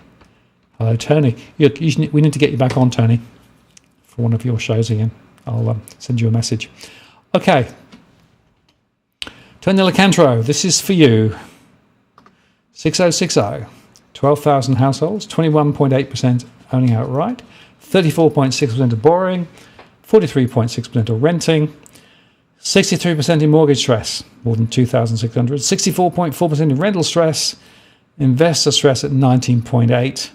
Hello, Tony. We need to get you back on, Tony, for one of your shows again. I'll send you a message. Okay. Tony Locantro, this is for you. 6060. 12,000 households, 21.8% owning outright, 34.6% of borrowing, 43.6% of renting, 63% in mortgage stress, more than 2,600, 64.4% in rental stress, investor stress at 19.8%,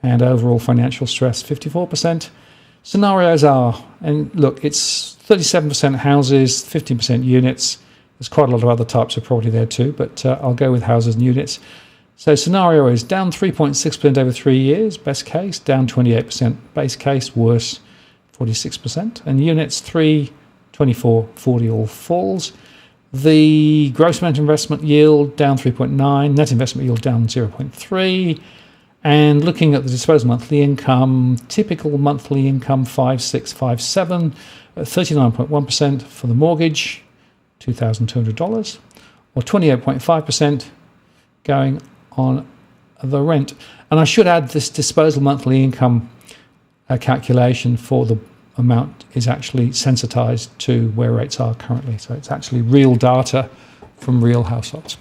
and overall financial stress 54%. Scenarios are, and look, it's 37% houses, 15% units. There's quite a lot of other types of property there too, but I'll go with houses and units. So scenario is down 3.6% over 3 years, best case, down 28%, base case, worse, 46%. And units 3, 24, 40 all falls. The gross net investment yield down 3.9, net investment yield down 0.3. And looking at the disposable monthly income, typical monthly income 5,657, 39.1% for the mortgage, $2,200, or 28.5% going on the rent. And I should add this disposable monthly income calculation for the amount is actually sensitized to where rates are currently. So it's actually real data from real households.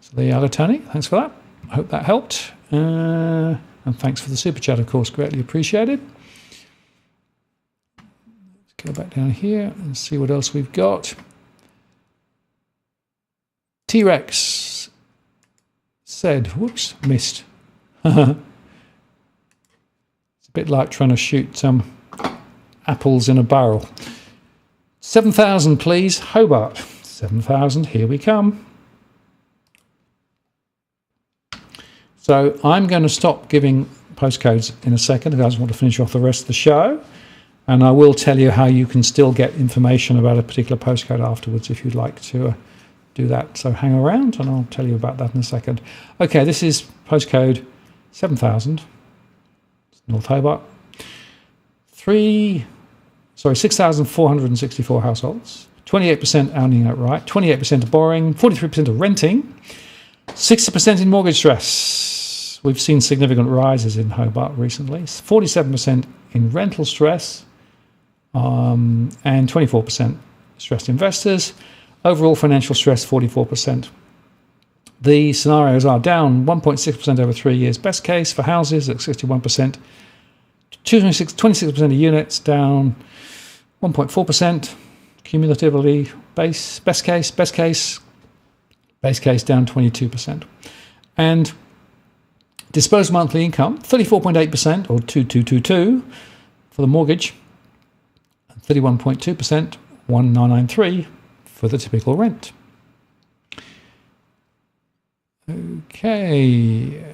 So there you are, Tony. Thanks for that. I hope that helped. And thanks for the super chat, of course, greatly appreciated. Let's go back down here and see what else we've got. T-Rex said, whoops, missed. It's a bit like trying to shoot apples in a barrel. 7,000, please, Hobart. 7,000, here we come. So I'm going to stop giving postcodes in a second. I just want to finish off the rest of the show. And I will tell you how you can still get information about a particular postcode afterwards if you'd like to do that. So hang around and I'll tell you about that in a second. Okay, this is postcode 7,000. North Hobart. 6,464 households. 28% owning outright. 28% of borrowing. 43% of renting. 60% in mortgage stress. We've seen significant rises in Hobart recently. 47% in rental stress, and 24% stressed investors. Overall financial stress, 44%. The scenarios are down 1.6% over 3 years. Best case for houses at 61%. 26% of units down 1.4%. Cumulatively, base case down 22%. And disposable monthly income, 34.8% or 2,222 for the mortgage, and 31.2%, 1,993 for the typical rent. Okay.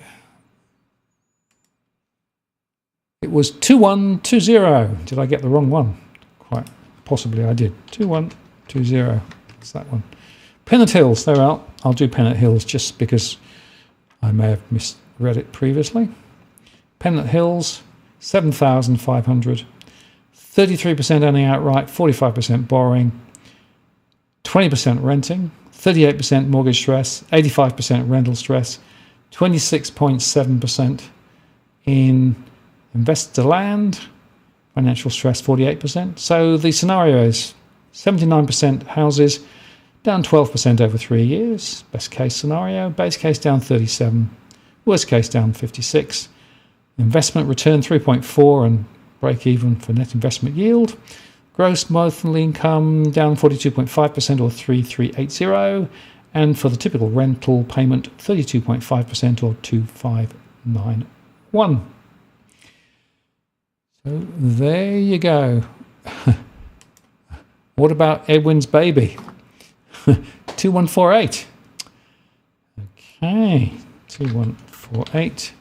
It was 2120. Did I get the wrong one? Quite possibly I did. 2120. It's that one. Pennant Hills, there we are. I'll do Pennant Hills just because I may have misread it previously. Pennant Hills, 7,500. 33% owning outright, 45% borrowing, 20% renting, 38% mortgage stress, 85% rental stress, 26.7% in investor land, financial stress 48%. So the scenario is 79% houses, down 12% over 3 years. Best case scenario. Base case down 37. Worst case down 56. Investment return 3.4 and break even for net investment yield. Gross monthly income down 42.5% or 3,380. And for the typical rental payment, 32.5% or 2,591. So there you go. What about Edwin's baby? 2148. Okay, 2148.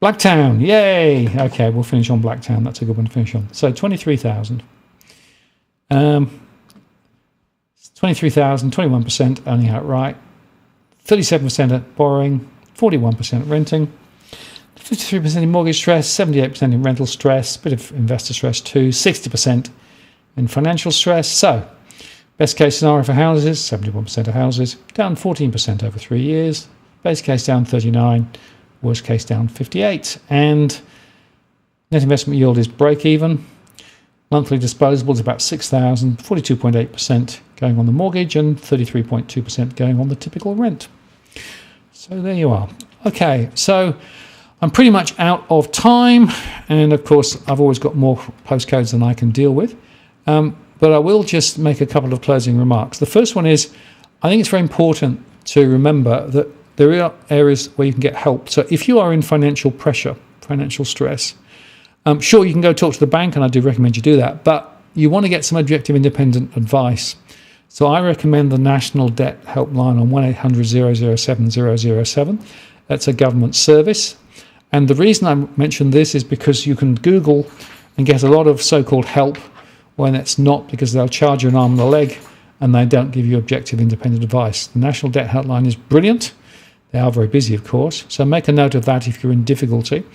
Blacktown, yay! Okay, we'll finish on Blacktown. That's a good one to finish on. So 23,000. 23,000, 21% owning outright, 37% at borrowing, 41% renting, 53% in mortgage stress, 78% in rental stress, bit of investor stress too, 60% in financial stress. So, best case scenario for houses, 71% of houses, down 14% over 3 years. Base case down 39, worst case down 58. And net investment yield is break even. Monthly disposables about 6,000, 42.8% going on the mortgage and 33.2% going on the typical rent. So there you are. Okay, so I'm pretty much out of time. And of course, I've always got more postcodes than I can deal with. But I will just make a couple of closing remarks. The first one is, I think it's very important to remember that there are areas where you can get help. So if you are in financial pressure, financial stress, sure, you can go talk to the bank, and I do recommend you do that, but you want to get some objective independent advice. So I recommend the National Debt Helpline on 1-800-007-007. That's a government service. And the reason I mention this is because you can Google and get a lot of so-called help when it's not, because they'll charge you an arm and a leg and they don't give you objective independent advice. The National Debt Helpline is brilliant. They are very busy, of course, so make a note of that if you're in difficulty.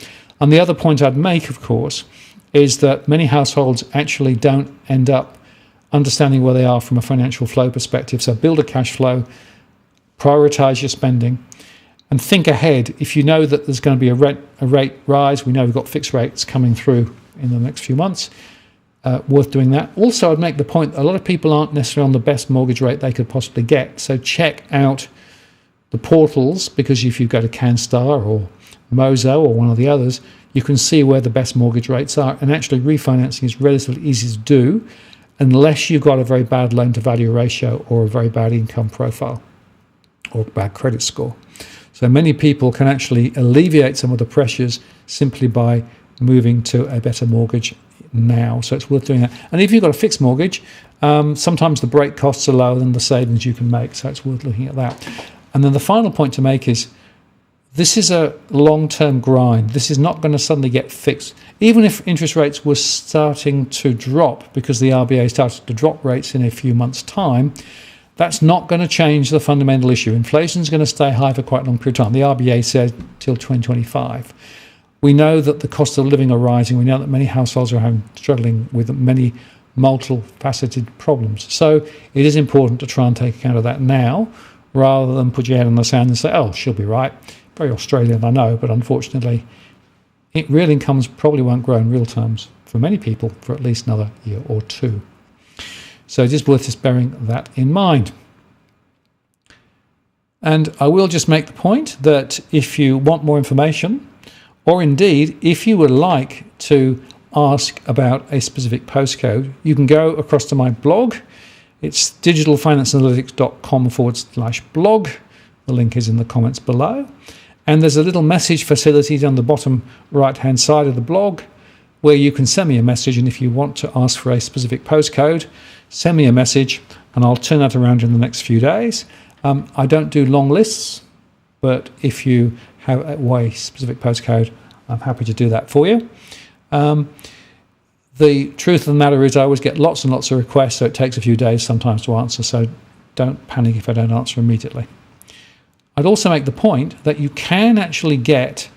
And the other point I'd make, of course, is that many households actually don't end up understanding where they are from a financial flow perspective. So build a cash flow, prioritise your spending, and think ahead. If you know that there's going to be a rate rise, we know we've got fixed rates coming through in the next few months, worth doing that. Also, I'd make the point that a lot of people aren't necessarily on the best mortgage rate they could possibly get. So check out the portals, because if you go to CanStar or Mozo or one of the others, you can see where the best mortgage rates are. And actually refinancing is relatively easy to do unless you've got a very bad loan to value ratio or a very bad income profile or bad credit score. So many people can actually alleviate some of the pressures simply by moving to a better mortgage now. So it's worth doing that. And if you've got a fixed mortgage, sometimes the break costs are lower than the savings you can make. So it's worth looking at that. And then the final point to make is this is a long-term grind. This is not going to suddenly get fixed. Even if interest rates were starting to drop because the RBA started to drop rates in a few months' time, that's not going to change the fundamental issue. Inflation is going to stay high for quite a long period of time. The RBA said till 2025. We know that the cost of living are rising. We know that many households are struggling with many multifaceted problems. So it is important to try and take account of that now, rather than put your head in the sand and say, oh, she'll be right. Very Australian, I know, but unfortunately, real incomes probably won't grow in real terms for many people for at least another year or two. So it is worth just bearing that in mind. And I will just make the point that if you want more information, or indeed, if you would like to ask about a specific postcode, you can go across to my blog. It's digitalfinanceanalytics.com/blog. The link is in the comments below. And there's a little message facility on the bottom right-hand side of the blog where you can send me a message. And if you want to ask for a specific postcode, send me a message and I'll turn that around in the next few days. I don't do long lists, but if you have a specific postcode, I'm happy to do that for you. The truth of the matter is I always get lots and lots of requests, so it takes a few days sometimes to answer, so don't panic if I don't answer immediately. I'd also make the point that you can actually get,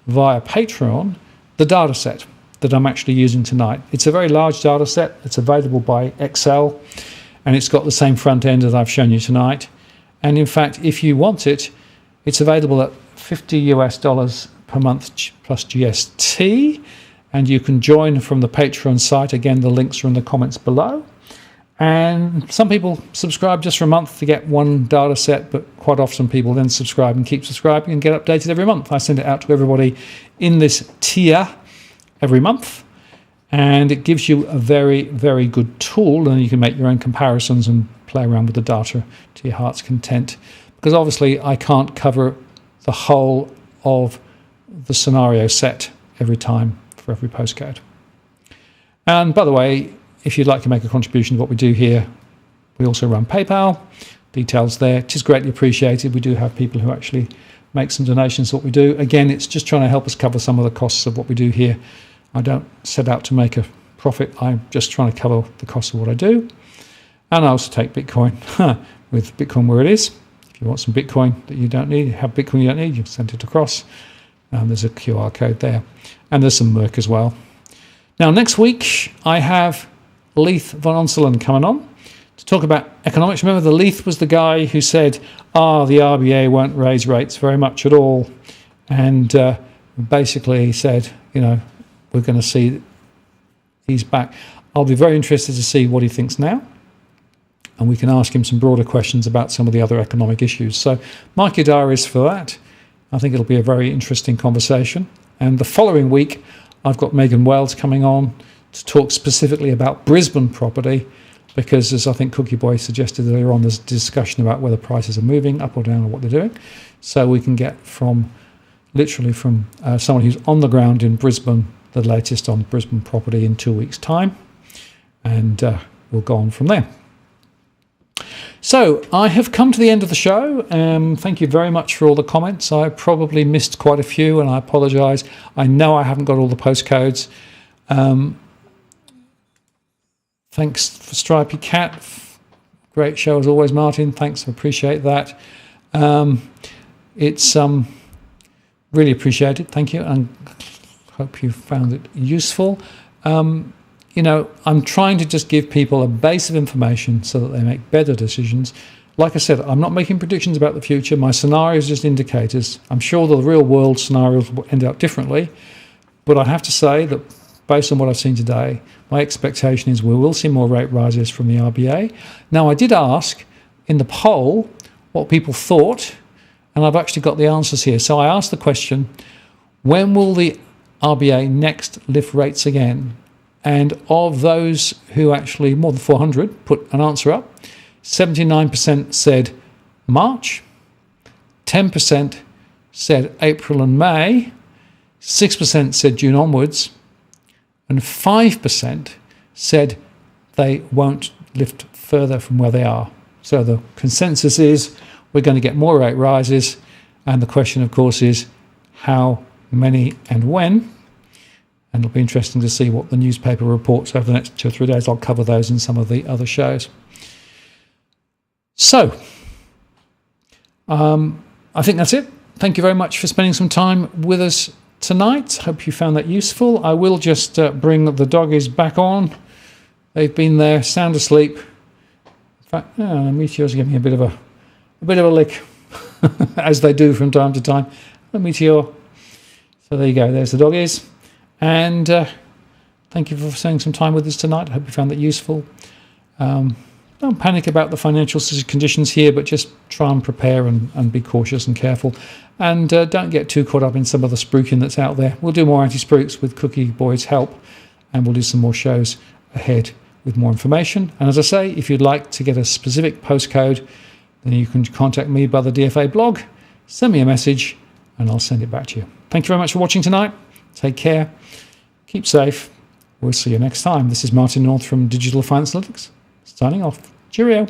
via Patreon, the data set that I'm actually using tonight. It's a very large data set. It's available by Excel, and it's got the same front end as I've shown you tonight. And in fact, if you want it, it's available at $50 per month plus GST, and you can join from the Patreon site. Again, the links are in the comments below. And some people subscribe just for a month to get one data set, but quite often people then subscribe and keep subscribing and get updated every month. I send it out to everybody in this tier every month, and it gives you a very, very good tool, and you can make your own comparisons and play around with the data to your heart's content. Because obviously I can't cover the whole of the scenario set every time for every postcode. And by the way, if you'd like to make a contribution to what we do here, we also run PayPal. Details there. It is greatly appreciated. We do have people who actually make some donations to what we do. Again, it's just trying to help us cover some of the costs of what we do here. I don't set out to make a profit. I'm just trying to cover the cost of what I do. And I also take Bitcoin with Bitcoin where it is. If you want some Bitcoin that you don't need, have Bitcoin you don't need, you can send it across. There's a QR code there. And there's some Merc as well. Now, next week, I have Leith von Onselen coming on to talk about economics. Remember, the Leith was the guy who said, the RBA won't raise rates very much at all. And basically he said, we're going to see he's back. I'll be very interested to see what he thinks now. And we can ask him some broader questions about some of the other economic issues. So mark your diaries for that. I think it'll be a very interesting conversation. And the following week, I've got Megan Wells coming on to talk specifically about Brisbane property, because as I think Cookie Boy suggested earlier on, there's a discussion about whether prices are moving up or down or what they're doing. So we can get literally from someone who's on the ground in Brisbane, the latest on Brisbane property in 2 weeks' time. And we'll go on from there. So I have come to the end of the show. Thank you very much for all the comments. I probably missed quite a few, and I apologise. I know I haven't got all the postcodes. Thanks for Stripey Cat. Great show as always, Martin. Thanks, I appreciate that. It's really appreciated. Thank you, and hope you found it useful. You know, I'm trying to just give people a base of information so that they make better decisions. Like I said, I'm not making predictions about the future. My scenarios are just indicators. I'm sure the real world scenarios will end up differently, but I have to say that based on what I've seen today, my expectation is we will see more rate rises from the RBA. Now, I did ask in the poll what people thought, and I've actually got the answers here. So I asked the question, when will the RBA next lift rates again? And of those who actually, more than 400, put an answer up, 79% said March, 10% said April and May, 6% said June onwards, and 5% said they won't lift further from where they are. So the consensus is we're going to get more rate rises, and the question, of course, is how many and when. And it'll be interesting to see what the newspaper reports over the next 2 or 3 days. I'll cover those in some of the other shows. So, I think that's it. Thank you very much for spending some time with us tonight. Hope you found that useful. I will just bring the doggies back on. They've been there, sound asleep. In fact, the Meteor's giving me a bit of a lick, as they do from time to time. The Meteor. So there you go. There's the doggies. And thank you for spending some time with us tonight. I hope you found that useful. Don't panic about the financial conditions here, but just try and prepare and be cautious and careful. And don't get too caught up in some of the spruiking that's out there. We'll do more anti-spruiks with Cookie Boy's help, and we'll do some more shows ahead with more information. And as I say, if you'd like to get a specific postcode, then you can contact me by the DFA blog, send me a message, and I'll send it back to you. Thank you very much for watching tonight. Take care. Keep safe. We'll see you next time. This is Martin North from Digital Finance Analytics, signing off. Cheerio.